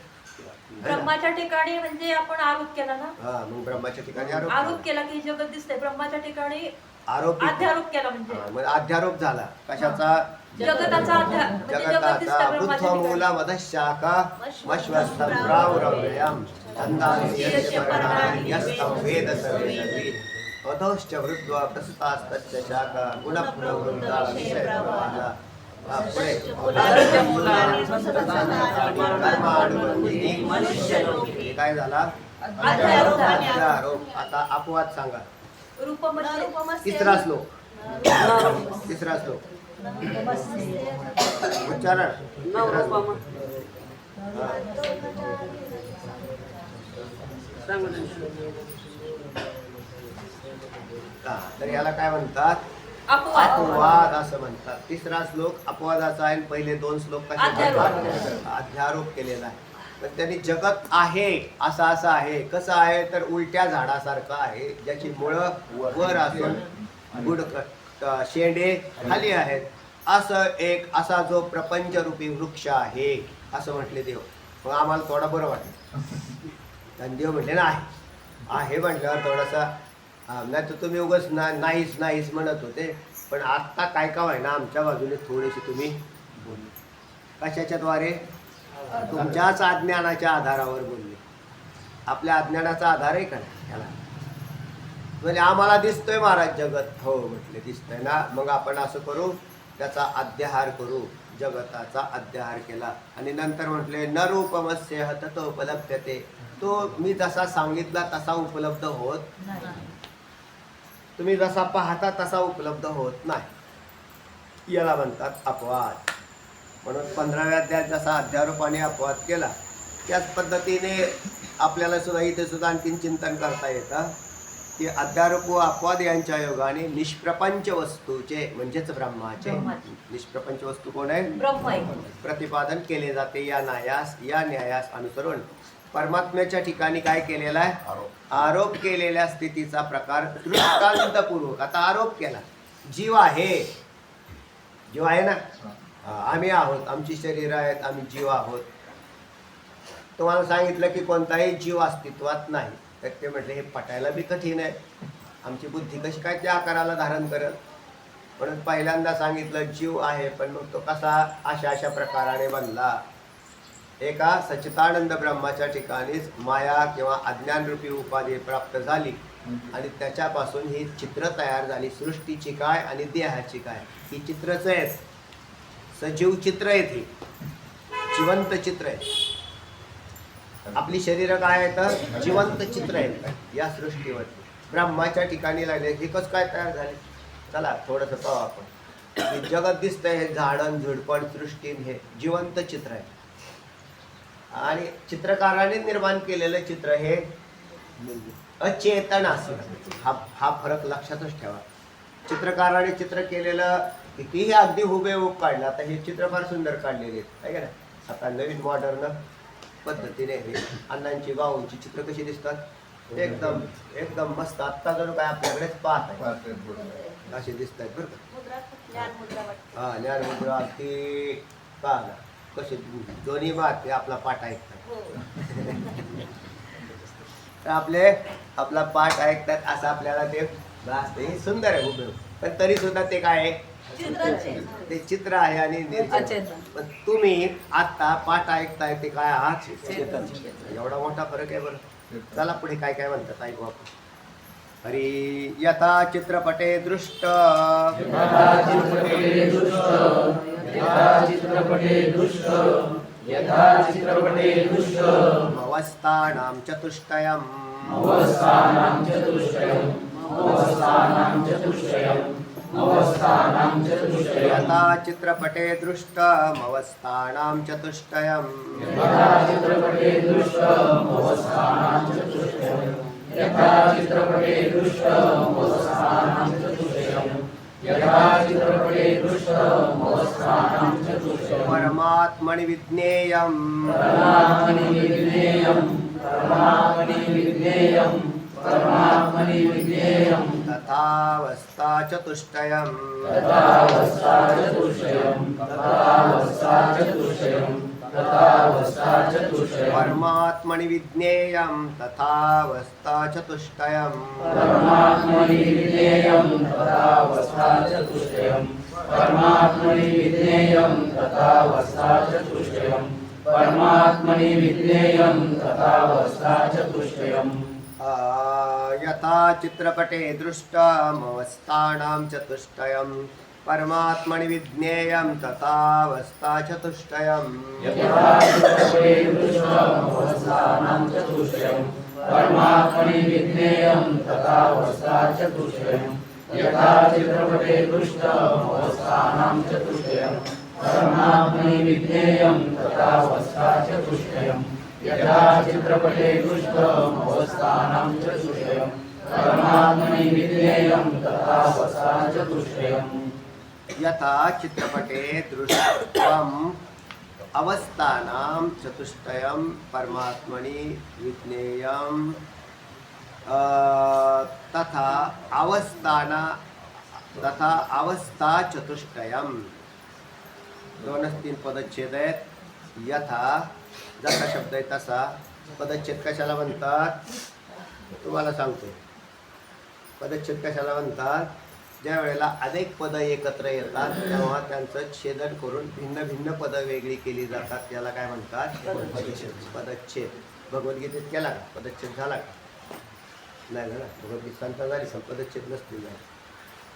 ब्रह्माच्या ठिकाणी म्हणजे आपण आरोप केला ना, हा मग ब्रह्माच्या ठिकाणी आरोप आरोप केला की जगत दिसतंय. ब्रह्माच्या ठिकाणी आरोप अध्यारोप केला म्हणजे मग अध्यारोप झाला कशाचा? जगताचा अध्यार म्हणजे जगत जगताचा दिसतंय ब्रह्माच्या ठिकाणी. बुद्धमूला मदशाखा मश्वस्त्रौरव्ययम् छन्दांस्यस्य पर्णानि यस्तं वेद स वेदवित् अधोश्च वृद्ध्वा प्रसुतास्तस्य शाखा गुणप्रवृद्धा विषयप्रवादा. पुढे कर्मानुबंधिनी काय झाला? अध्यारोप. आता अपवाद सांगा. रूपमध्ये तिसरा श्लोक. तिसरा श्लोक उच्चारण. तिसरा श्लोक. तर याला काय म्हणतात? अपवाद. अपवाद असं म्हणतात. तिसरा श्लोक अपवादाचा आहे आणि पहिले दोन श्लोक कसे अध्यारोप केलेला आहे. पण त्यांनी जगत आहे असं असं आहे. कसं आहे तर उलट्या झाडासारखं आहे ज्याची मुळं वर असून शेंडे खाली आहेत. असं एक असा जो प्रपंच रूपी वृक्ष आहे असं म्हटले देव. मग आम्हाला थोडं बरं वाटलं. आणि देव म्हटले ना आहे म्हटल्यावर थोडासा नाही तर तुम्ही उगाच नाहीच म्हणत होते. पण आत्ता काय का व्हायना आमच्या बाजूने थोडीशी तुम्ही बोलले. कशाच्या द्वारे? तुमच्याच अज्ञानाच्या आधारावर बोलले. आपल्या अज्ञानाचा आधार आहे का याला? म्हणजे आम्हाला दिसतोय महाराज जगत. हो म्हटले दिसतंय ना. मग आपण असं करू त्याचा अध्याहार करू. जगताचा अध्याहार केला आणि नंतर म्हटले न रूपमस्य ततो उपलभ्यते. तो मी जसा सांगितला तसा उपलब्ध होत नाही. तुम्ही जसा पाहता तसा उपलब्ध होत नाही. याला म्हणतात अपवाद. म्हणून 15व्या अध्यायात जसा अध्यारोपाने अपवाद केला त्याच पद्धतीने आपल्याला सुद्धा इथे सुद्धा आणखीन चिंतन करता येतं की अध्यारोप व अपवाद यांच्या योगाने निष्प्रपंच वस्तूचे म्हणजेच ब्रह्माचे निष्प्रपंच वस्तू कोण आहे? ब्रह्म आहे. प्रतिपादन केले जाते. या न्यायास अनुसरून परमात्म्याच्या ठिकाणी काय केलेला आहे? आरोप केलेल्या स्थितीचा प्रकार दृष्टांतपूर्वक. आता आरोप केला जीव आहे ना. आम्ही आहोत, आमची शरीर आहेत, आम्ही जीव आहोत. तुम्हाला सांगितलं की कोणताही जीव अस्तित्वात नाही तर ते म्हटले हे पटायला बी कठीण आहे. आमची बुद्धी कशी काय त्या आकाराला धारण करत? म्हणून पहिल्यांदा सांगितलं जीव आहे. पण मग तो कसा अशा प्रकाराने बनला? एका सच्चिदानंद ब्रह्माच्या ठिकाणीच माया किंवा अज्ञानरूपी उपाधी प्राप्त झाली आणि त्याच्यापासून ही चित्र तयार झाली. सृष्टीची काय आणि देहाची काय ही चित्रच आहेत. सजीव चित्र आहेत, ही जिवंत चित्र आहे. आपली शरीर काय आहे तर जिवंत चित्र आहेत या सृष्टीवरती. ब्रह्माच्या ठिकाणी लागले हे कसं काय तयार झाले? चला थोडंसं पाहू आपण. हे जगत दिसतंय हे झाडण झुडपण सृष्टी हे जिवंत चित्र आहे. आणि चित्रकाराने निर्माण केलेलं चित्र हे अचेतन असेल. हा फरक लक्षातच ठेवा. चित्रकाराने चित्र केलेलं कितीही अगदी हुबेहूब काढलं. आता हे चित्र फार सुंदर काढलेले आहे का ना. आता नवीन मॉडर्न पद्धतीने हे अण्णांची गावांची चित्र कशी दिसतात एकदम मस्त. आत्ता जणू काय आपल्याकडेच पाहत आहे असे दिसत आहेत बरं का. हा ज्ञानमुद्रा अगदी पाहा कसे दोन्ही बात आपला पाठ ऐकतात. आपला पाठ ऐकतात असं आपल्याला ते भासते. हे सुंदर आहे हुबेहूब. पण तरी सुद्धा ते काय आहे? ते चित्र आहे आणि निर्चेतन. पण तुम्ही आता पाठ ऐकताय ते काय आहात? चेतन. एवढा मोठा फरक आहे बरं. चला पुढे काय काय म्हणतात ऐकू आपण. हरी यथा चित्रपटे दृष्ट अवस्थानां चतुष्टयम् यथा चित्रपटे दृष्टमवस्थानां चतुष्टयम् परमात्मनि विज्ञेयम् तथावस्था चतुष्टयम् तथावस्था चतुष्टयम् परमात्मनि विज्ञेयं तथावस्था चतुष्टयम् परमात्मनि विज्ञेयं तथावस्था चतुष्टयम् परमात्मनि विज्ञेयं तथावस्था चतुष्टयम् परमात्मनि विज्ञेयं तथावस्था चतुष्टयम् यथा चित्रपटे दृष्टमवस्थानां चतुष्टयम् परमात्मनि विज्ञेयं तथावस्था चतुष्टयम् यथा चित्रपटे दृष्टमवस्थानां चतुष्टयम् परमात्मनि विज्ञेयं तथावस्था चतुष्टयम् यथा चित्रपटे दृष्टमवस्थानां चतुष्टयम् परमात्मनि विज्ञेयं तथावस्था चतुष्टयम् यथा चित्रपटे दृष्टमवस्थानां चतुष्टयम् परमात्मनि विज्ञेयं तथावस्था चतुष्टयम् यथा चित्रपटे दृष्टम् अवस्थानां चतुष्टयं परमात्मनि विज्ञेयं तथा अवस्था चतुष्टयम् दोनच तीन पदच्छेद आहेत. यथा जसा शब्द आहे तसा पदच्छेद कशाला म्हणतात तुम्हाला सांगतो. पदच्छेद कशाला म्हणतात? ज्या वेळेला अनेक पदं एकत्र येतात तेव्हा त्यांचं छेदन करून भिन्न भिन्न पदं वेगळी केली जातात. त्याला काय म्हणतात? पदच्छेद. भगवद्गीतेत केला का पदच्छेद? झाला का? नाही झाला. भगवद्गीता संत झाली पण पदच्छेद नसतील झाला.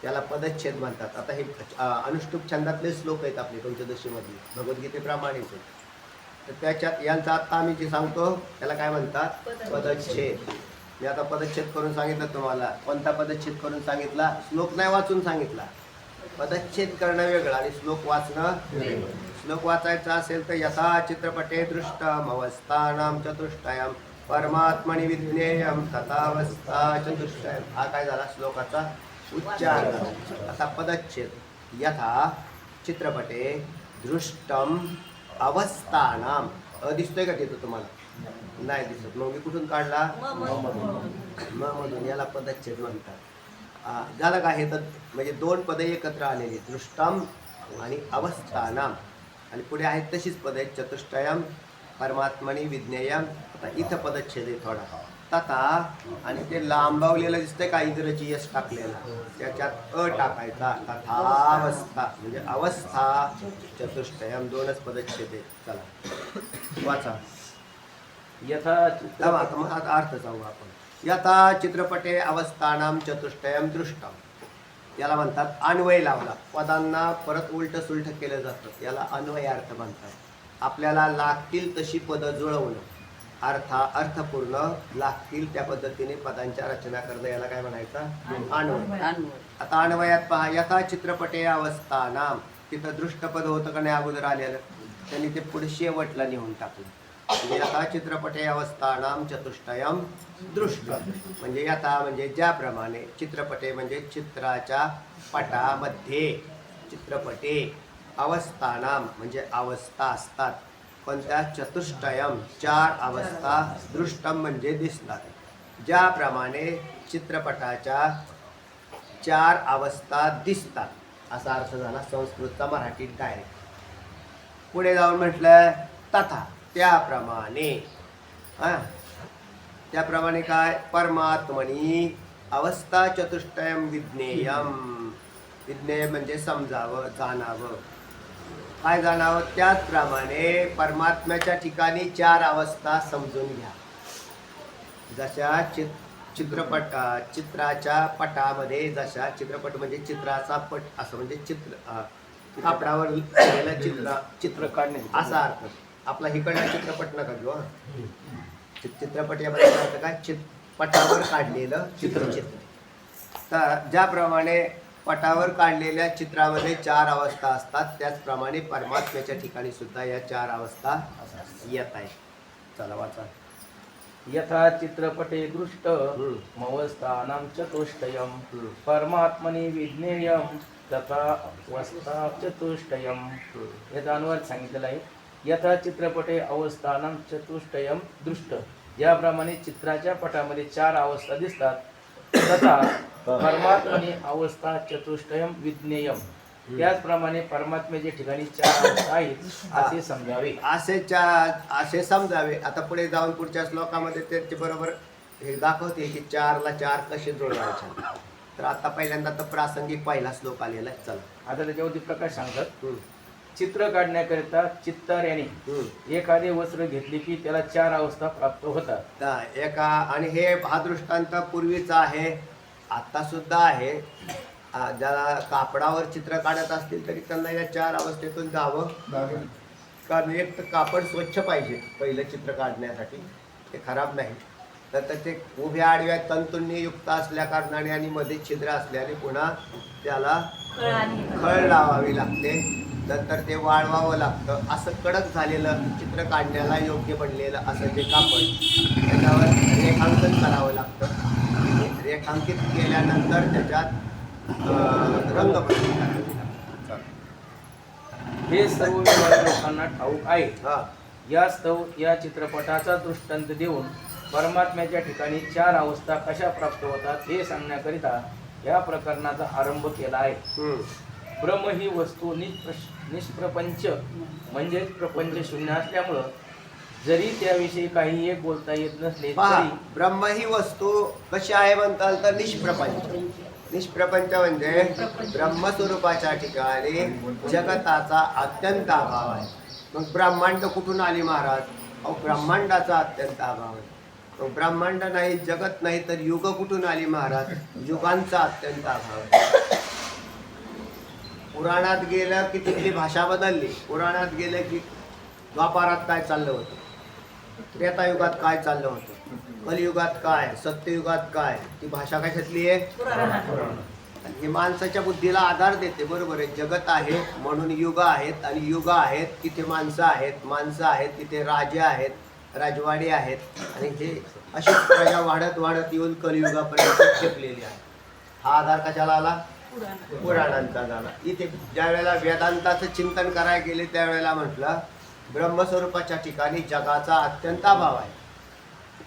त्याला पदच्छेद म्हणतात. आता हे अनुष्टुप छंदातले श्लोक आहेत आपले पंचदशीमधले भगवद्गीतेप्रमाणेच आहेत. तर त्याच्यात यांचा आत्ता आम्ही जे सांगतो त्याला काय म्हणतात? पदच्छेद. मी आता पदच्छेद करून सांगितलं तुम्हाला. कोणता पदच्छेद करून सांगितला? श्लोक नाही वाचून सांगितला. पदच्छेद करणं वेगळं आणि श्लोक वाचणं वेगळं. श्लोक वाचायचा असेल तर यथा चित्रपटे दृष्टमवस्थानां चतुष्टयम् परमात्मनि विज्ञेयं तथावस्था चतुष्टयम्. हा काय झाला? श्लोकाचा उच्चार. आता पदच्छेद. यथा चित्रपटे दृष्टम अवस्थानाम. दिसतोय का तिथं तुम्हाला? नाही दिसत. मग मी कुठून काढला? मधून. याला पदच्छेद म्हणतात. झालं का? हे तर म्हणजे दोन पदे एकत्र आलेली दृष्टम आणि अवस्थानाम आणि पुढे आहेत तशीच पदे आहेत चतुष्टयम परमात्मनि विज्ञेयम. आता इथं पदच्छेद आहे थोडा तथा आणि ते लांबवलेलं दिसतंय का? इंग्रजी यश टाकलेला त्याच्यात अ टाकायचा. तथावस्था म्हणजे अवस्था चतुष्टयम. दोनच पदच्छेद आहेत. चला वाचा. यथा आता अर्थ सांगू आपण. यथा चित्रपटे अवस्थानां चतुष्टयम दृष्टम. याला म्हणतात अन्वय लावला. पदांना परत उलट सुलट केलं जातं. याला अन्वय अर्थ म्हणतात. आपल्याला लागतील तशी पदं जुळवणं. अर्थपूर्ण लागतील त्या पद्धतीने पदांच्या रचना करणं याला काय म्हणायचं? अन्वय. आता अन्वयात पहा. यथा चित्रपटे अवस्थानां. तिथं दृष्टपद होतं का नाही अगोदर आलेलं? त्यांनी ते पुढे शेवटला नेऊन टाकलं. म्हणजे यथा चित्रपटे अवस्थानां चतुष्टयम दृष्ट. म्हणजे यथा म्हणजे ज्याप्रमाणे, चित्रपटे म्हणजे चित्राच्या पटामध्ये, चित्रपटे अवस्थानां म्हणजे अवस्था असतात. कोणत्या? चतुष्टयम चार अवस्था. दृष्टम म्हणजे दिसतात. ज्याप्रमाणे चित्रपटाच्या चार अवस्था दिसतात असा अर्थ झाला संस्कृतचा मराठीत डायरेक्ट. पुढे जाऊन म्हटलं तथा त्याप्रमाणे. त्याप्रमाणे काय? परमात्मनि अवस्था चतुष्टयम विज्ञेयम. विज्ञेय म्हणजे समजावं, जाणावं. काय जाणावं? त्याचप्रमाणे परमात्म्याच्या ठिकाणी चार अवस्था समजून घ्या. जशा चित्राच्या पटामध्ये, जशा चित्रपट म्हणजे चित्राचा पट असं म्हणजे कापडावर चित्र काढणे असा अर्थ. आपला हिकडला चित्रपट नका घेऊ. चित्रपट यामध्ये अर्थ काय? पटावर काढलेलं चित्र. तर ज्याप्रमाणे पटावर काढलेल्या चित्रामध्ये चार अवस्था असतात त्याचप्रमाणे परमात्म्याच्या ठिकाणी सुद्धा या चार अवस्था येत आहेत. चला वाचा. यथा चित्रपटे दृष्टमवस्थानां चतुष्टयम् परमात्मनि विज्ञेयं तथा अवस्था चतुष्टयम्. याचा अनुवाद सांगितलेला आहे. यथा चित्रपटे अवस्थानां चतुष्टयं दृष्ट. ज्याप्रमाणे चित्राच्या पटामध्ये चार अवस्था दिसतात तथा परमात्मनि अवस्था चतुष्टयम विज्ञेयम. त्याचप्रमाणे परमात्म्याच्या ठिकाणी 4 अवस्था आहेत असे समजावे. असे समजावे. आता पुढे जाऊन पुढच्या श्लोकामध्ये ते बरोबर हे दाखवते की 4 ला 4 कसे जोडवायचे. तर आता पहिल्यांदा तर प्रासंगिक पहिला श्लोक आलेला आहे. चला आता त्याच्यावरती प्रकाश सांगतात. हम्म. चित्र काढण्याकरिता चित्तार्याने एखादे वस्त्र घेतले की त्याला 4 अवस्था प्राप्त होतात. तर एका आणि हा दृष्टांत पूर्वीचा आहे, आता सुद्धा आहे. ज्याला कापडावर चित्र काढत असतील तरी त्यांना या 4 अवस्थेतून जावं. कारण एक तर कापड स्वच्छ पाहिजे पहिलं चित्र काढण्यासाठी, ते खराब नाही. तर ते उभ्या आडव्या तंतूंनी युक्त असल्या कारणाने आणि मध्ये छिद्र असल्याने पुन्हा त्याला खळ लावावी लागते. नंतर ते वाळवावं लागतं. असं कडक झालेलं चित्र काढण्याला योग्य बनलेलं असं जे कापड, त्याच्यावर रेखांकन करावं लागतं. रेखांकित केल्यानंतर त्याच्यात रंगभरणी करावी लागते. हे सर्व व्यवहार लोकांना ठाऊक आहे. हा यास्तव या चित्रपटाचा दृष्टांत देऊन परमात्म्याच्या ठिकाणी 4 अवस्था कशा प्राप्त होतात हे सांगण्याकरिता या प्रकरणाचा आरंभ केला आहे. ब्रह्म ही वस्तू निष्प्रपंच म्हणजेच प्रपंच शून्य असल्यामुळं जरी त्याविषयी काही एक बोलता येत नसले पहा, तरी ब्रह्म ही वस्तू कशी आहे म्हणताल तर निष्प्रपंच. निष्प्रपंच म्हणजे ब्रह्मस्वरूपाच्या ठिकाणी जगताचा अत्यंत अभाव आहे. मग ब्रह्मांड कुठून आली महाराज? अहो, ब्रह्मांडाचा अत्यंत अभाव आहे. तो ब्रह्मांड नाही, जगत नाही तर युग कुठून आली महाराज? युगांचा अत्यंत अभाव आहे. पुराणात गेलं की तिथली भाषा बदलली. पुराणात गेलं की द्वापारात काय चाललं होतं, त्रेतायुगात काय चाललं होतं, कलियुगात काय, सत्ययुगात काय, ती भाषा कशातली आहे? ही माणसाच्या बुद्धीला आधार देते. बरोबर आहे, जगत आहे म्हणून युग आहेत, आणि युग आहेत तिथे माणसं आहेत, माणसं आहेत तिथे राजे आहेत, राजवाडी आहेत, आणि हे अशी प्रजा वाढत वाढत येऊन कलियुगापर्यंत टिकलेली आहे. हा आधार कशाला आला? पुराणांचा झाला. इथे ज्या वेळेला वेदांताचं चिंतन करायला गेले त्यावेळेला म्हटलं ब्रह्मस्वरूपाच्या ठिकाणी जगाचा अत्यंत अभाव आहे.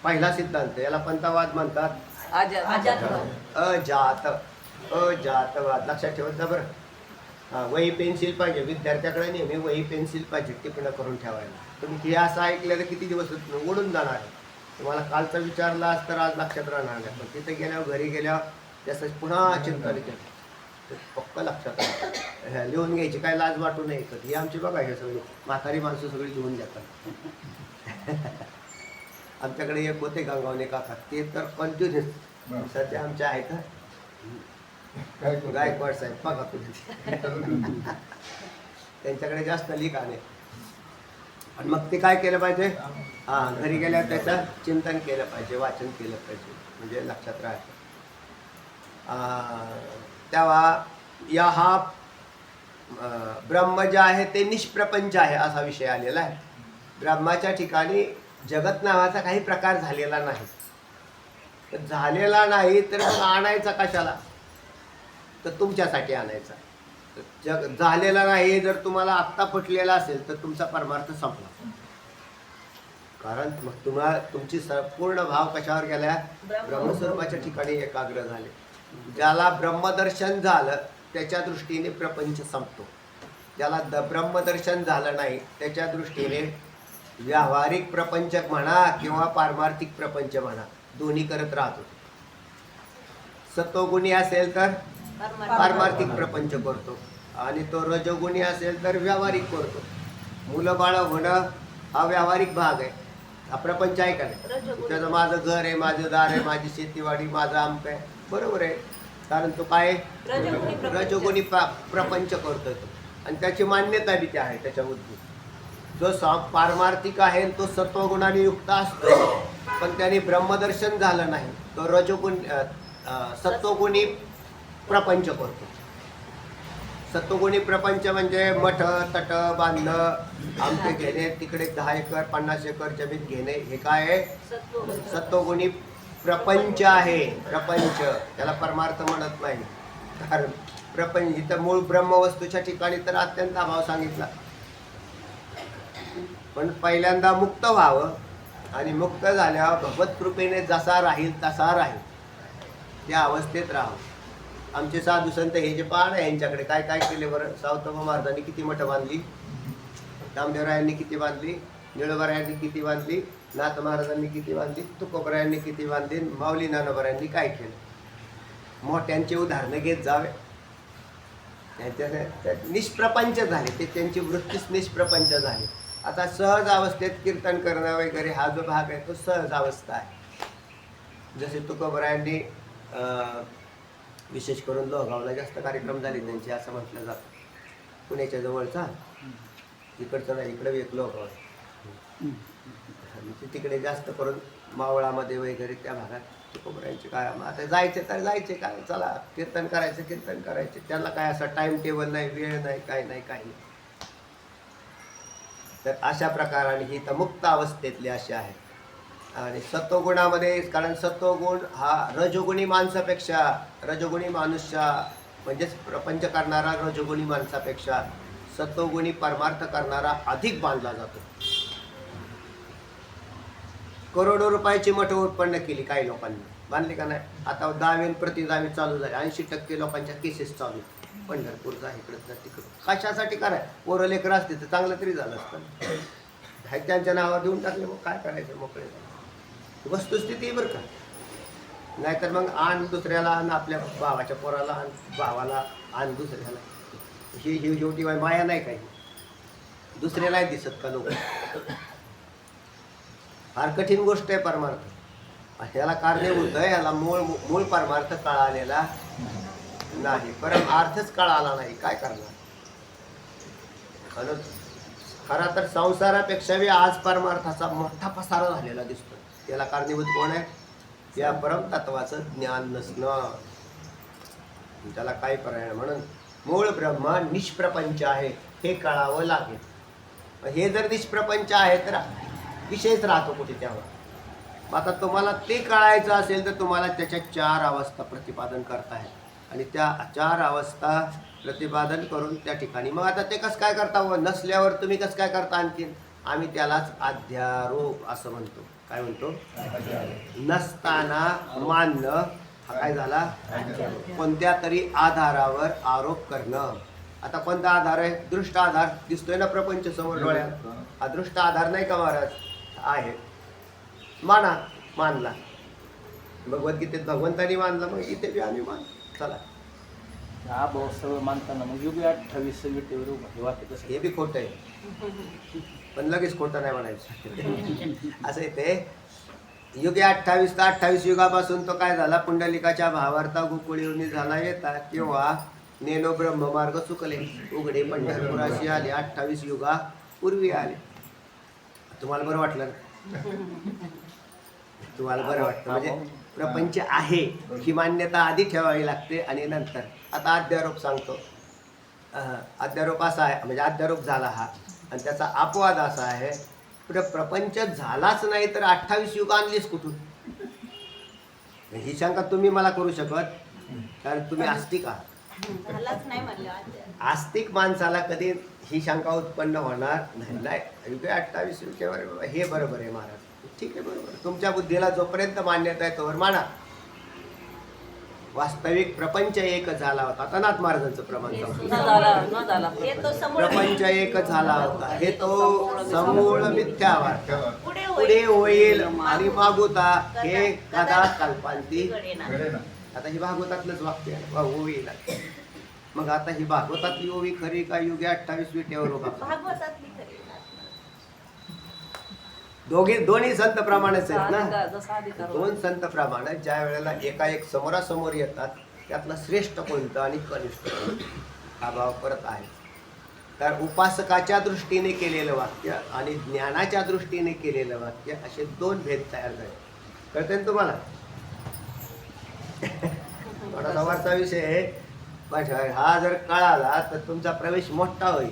पहिला सिद्धांत, याला पंथवाद म्हणतात. अजातवाद. लक्षात ठेवत जा बरं. वही पेन्सिल पाहिजे विद्यार्थ्याकडे, नेहमी वही पेन्सिल पाहिजे टिपणं करून ठेवायला. तुम्ही हे असं ऐकलं तर किती दिवस उडून जाणार आहे. तुम्हाला कालचा विचारला तर आज लक्षात राहणार नाही, पण तिथे गेल्यावर घरी गेल्यावर त्याचं पुन्हा चिंतन केलं पक्क लक्षात राहतं. लिहून घ्यायची काय लाज वाटू नये. ही आमची बघा हे सगळी म्हातारी माणसं सगळी लिहून देतात. आमच्याकडे एक होते गंगावणे काका, ते तर कंटिन्यूस सध्या आमच्या आहेत गायकवाड साहेब बघा तुम्ही. त्यांच्याकडे जास्त लिखाण आहे. आणि मग ते काय केलं पाहिजे? घरी गेल्यावर त्याचं चिंतन केलं पाहिजे, वाचन केलं पाहिजे, म्हणजे लक्षात राहतं. तेव्हा हा ब्रह्म जे आहे ते निष्प्रपंच आहे असा विषय आलेला आहे. ब्रह्माच्या ठिकाणी जगत नावाचा काही प्रकार झालेला नाही. तर झालेला नाही तर मग आणायचा कशाला? तर तुमच्यासाठी आणायचा. जग झालेला नाही जर तुम्हाला आत्ता पटलेला असेल तर तुमचा परमार्थ संपला. कारण मग तुम्हाला तुमची पूर्ण भाव कशावर गेल्या? ब्रह्मस्वरूपाच्या ठिकाणी एकाग्र झाले. ज्याला ब्रह्मदर्शन झालं त्याच्या दृष्टीने प्रपंच संपतो. ज्याला ब्रह्मदर्शन झालं नाही त्याच्या दृष्टीने व्यावहारिक प्रपंच म्हणा किंवा पारमार्थिक प्रपंच म्हणा, दोन्ही करत राहतो. सत्वगुणी असेल तर पारमार्थिक प्रपंच करतो, आणि तो रजोगुणी असेल तर व्यावहारिक करतो. मुलं बाळ होणं हा व्यावहारिक भाग आहे, हा प्रपंच आहे का नाही? त्याचं माझं घर आहे, माझं दार आहे, माझी शेतीवाडी, माझं आमक आहे, बरोबर आहे. कारण तो काय रजोगुणी प्रपंच करतोय तो, आणि त्याची मान्यता बी ती आहे त्याच्या बुद्धी. जो पारमार्थिक आहे तो सत्वगुणाने युक्त असतो, पण त्याने ब्रह्मदर्शन झालं नाही, तो रजोगुण सत्वगुणी प्रपंच करतो. सत्वगुणी प्रपंच म्हणजे मठ तट बांधणं, आमचे घेणे, तिकडे 10 एकर 50 एकर जमीन घेणे, हे काय आहे? सत्वगुणी प्रपंच आहे. प्रपंच त्याला परमार्थ म्हणत नाही. कारण प्रपंच इथं मूळ ब्रह्मवस्तूच्या ठिकाणी तर अत्यंत अभाव सांगितला. पण पहिल्यांदा मुक्त व्हावं, आणि मुक्त झाल्यावर भगवत कृपेने जसा राहील तसा राहील, त्या अवस्थेत राहावं. आमचे साधू संत हे जे पान आहे यांच्याकडे काय काय केले बरं. सावतोबा महाराजांनी किती मठं बांधली, रामदेवरायांनी किती बांधली, निळोबारायांनी किती बांधली, नाथ महाराजांनी किती बांधली, तुकोबरायांनी किती बांधली, माऊली नानोबरायांनी काय केलं. मोठ्यांची उदाहरणं घेत जावे. त्यांच्या निष्प्रपंच झाले, ते त्यांची वृत्तीच निष्प्रपंच झाली. आता सहज अवस्थेत कीर्तन करणं वगैरे हा जो भाग आहे तो सहज अवस्था आहे. जसे तुकोबरायांनी विशेष करून लोहगावला जास्त कार्यक्रम झाले त्यांचे असं म्हटलं जातं. पुण्याच्या जवळचा इकडचं नाही, इकडे एक लोहगाव आहे. तिकडे जास्त करून मावळामध्ये वगैरे त्या भागात तुकोबरायांचे काय. आता जायचे तर जायचे काय, चला कीर्तन करायचे. त्यांना काय असं टाइम टेबल नाही, वेळ नाही, काय नाही, काही नाही. तर अशा प्रकाराने ही तर मुक्त अवस्थेतली अशी आहे. आणि सत्वगुणामध्ये, कारण सत्वगुण हा रजोगुणी माणसापेक्षा, रजोगुणी मनुष्य म्हणजेच प्रपंच करणारा रजोगुणी माणसापेक्षा सत्वगुणी परमार्थ करणारा अधिक मानला जातो. करोडो रुपयाची मठं उत्पन्न केली काही लोकांनी, बांधली का नाही. आता दावेन प्रतिदावे चालू झाले, 80% लोकांच्या केसेस चालू. पंढरपूरचा इकडचा तिकडं कशासाठी कराय. पोरं लेकरं असते तर चांगलं तरी झालं असतं. त्यांच्या नावावर देऊन टाकले, मग काय करायचं, मोकळे. वस्तुस्थिती बरं का. नाहीतर मग आण दुसऱ्याला, आण आपल्या भावाच्या पोराला, आण भावाला, आण दुसऱ्याला. ही शेवटी माया नाही काही, दुसऱ्यालाही दिसत का लोक. फार कठीण गोष्ट आहे परमार्थ. ह्याला कारणीभूत आहे, ह्याला मूळ परमार्थ कळालेला नाही, परमार्थच कळाला नाही. काय करणार. खरा तर संसारापेक्षा बी आज परमार्थाचा मोठा पसारा झालेला दिसतो. याला कारणीभूत कोण आहे. या परमतत्वाचं ज्ञान नसणं. त्याला काय पर्याय. म्हणून मूळ ब्रह्म निष्प्रपंच आहे हे कळावं लागेल. हे जर निष्प्रपंच आहे तर विषयच राहतो कुठे तेव्हा. आता तुम्हाला ते कळायचं असेल तर तुम्हाला त्याच्या 4 अवस्था प्रतिपादन करता आहेत. आणि त्या 4 अवस्था प्रतिपादन करून त्या ठिकाणी मग आता ते कसं काय करता. नसल्यावर तुम्ही कसं काय करता. आणखीन आम्ही त्यालाच अध्यारोप असं म्हणतो. काय म्हणतो. नसताना मानणं हा काय झाला. कोणत्या तरी आधारावर आरोप करणं. आता कोणता आधार आहे. दृष्ट आधार दिसतोय ना प्रपंच समोर डोळ्यात. हा दृष्ट आधार नाही का महाराज. आहे. मानला. भगवद्गीतेत भगवंतानी मानला, मग इथे बी आम्ही मान. चला हा भाऊ सगळं मानताना मग युग 28 विटेवर उभं वाटत कसं. हे बी खोटं आहे, पण लगेच खोटं नाही म्हणायचं. असं येते. युगे 28 तर 28 युगापासून तो काय झाला. पुंडलिकाच्या भावार्था गोकुळीवनी झाला येता किंवा नेनो ब्रह्ममार्ग चुकले. उघडे पंढरपुराशी आले. 28 युगा पूर्वी आले. तुम्हाला बरं वाटलं ना. तुम्हाला बरं वाटतं. म्हणजे प्रपंच आहे ही मान्यता आधी ठेवावी लागते आणि नंतर. आता अध्यारोप सांगतो. अध्यारोप असा आहे, म्हणजे अध्यारोप झाला हा, आणि त्याचा अपवाद असा आहे. प्रपंच झालाच नाही तर 28 युग आणलीच कुठून. ही शंका तुम्ही मला करू शकत, कारण तुम्ही आस्तिक आहात. झालाच नाही म्हणलं. आस्तिक माणसाला कधी ही शंका उत्पन्न होणार नाही. युगे 28 युगावर हे बरोबर आहे महाराज. ठीक आहे, बरोबर. तुमच्या बुद्धीला जोपर्यंत मान्यता आहे तोवर माना. वास्तविक प्रपंच एक झाला होता. आता नाथ महाराजांचं प्रमाण प्रपंच एक झाला होता. हे तो समूळ मिथ्यावाद पुढे होईल आणि भागवता हे कदा कल्पांती. आता ही भागवतातलंच वाक्य आहे. होईल. मग आता ही भागवतातली ओवी खरी का युगे 28 विटेवर उभा. भागवतातली खरी. दोन्ही संत प्रमाणेच आहेत ना. 2 संत प्रमाण ज्या वेळेला एकाएक समोरासमोर येतात त्यातला श्रेष्ठ कोणतं आणि कनिष्ठ कोणतं हा भाव परत आहे. तर उपासकाच्या दृष्टीने केलेलं वाक्य आणि ज्ञानाच्या दृष्टीने केलेलं वाक्य असे 2 भेद तयार झाले. कळते ना तुम्हाला. थोडासा वरचा विषय आहे, पण हा जर कळाला तर तुमचा प्रवेश मोठा होईल.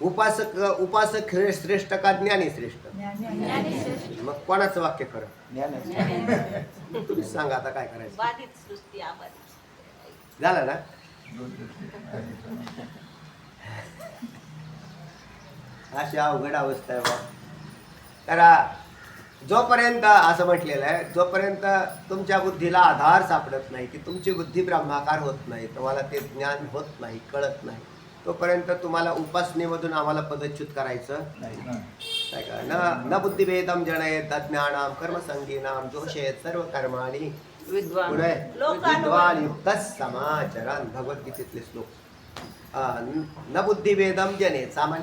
उपासक श्रेष्ठ का ज्ञानी श्रेष्ठ. मग कोणाचं वाक्य खरं. तुम्ही सांगा आता काय करायचं. बाधित सृष्टी आबाधित झालं ना. अशी अवघड अवस्था आहे बा. तर जोपर्यंत असं म्हटलेलं आहे, जोपर्यंत तुमच्या बुद्धीला आधार सापडत नाही, की तुमची बुद्धी ब्रह्माकार होत नाही, तुम्हाला ते ज्ञान होत नाही, कळत नाही, तोपर्यंत तुम्हाला उपासनेमधून आम्हाला पदच्युत करायचं नाही. काय का? न बुद्धिभेदम जनयेत ज्ञानाम कर्मसंगीनाम जोशेत सर्व कर्माणी विद्वान पुढे लोकानुवाद. विद्वान युक्त समाचरण भगवद्गीतेतले श्लोक. न बुद्धिभेदम जनेत, सामान्य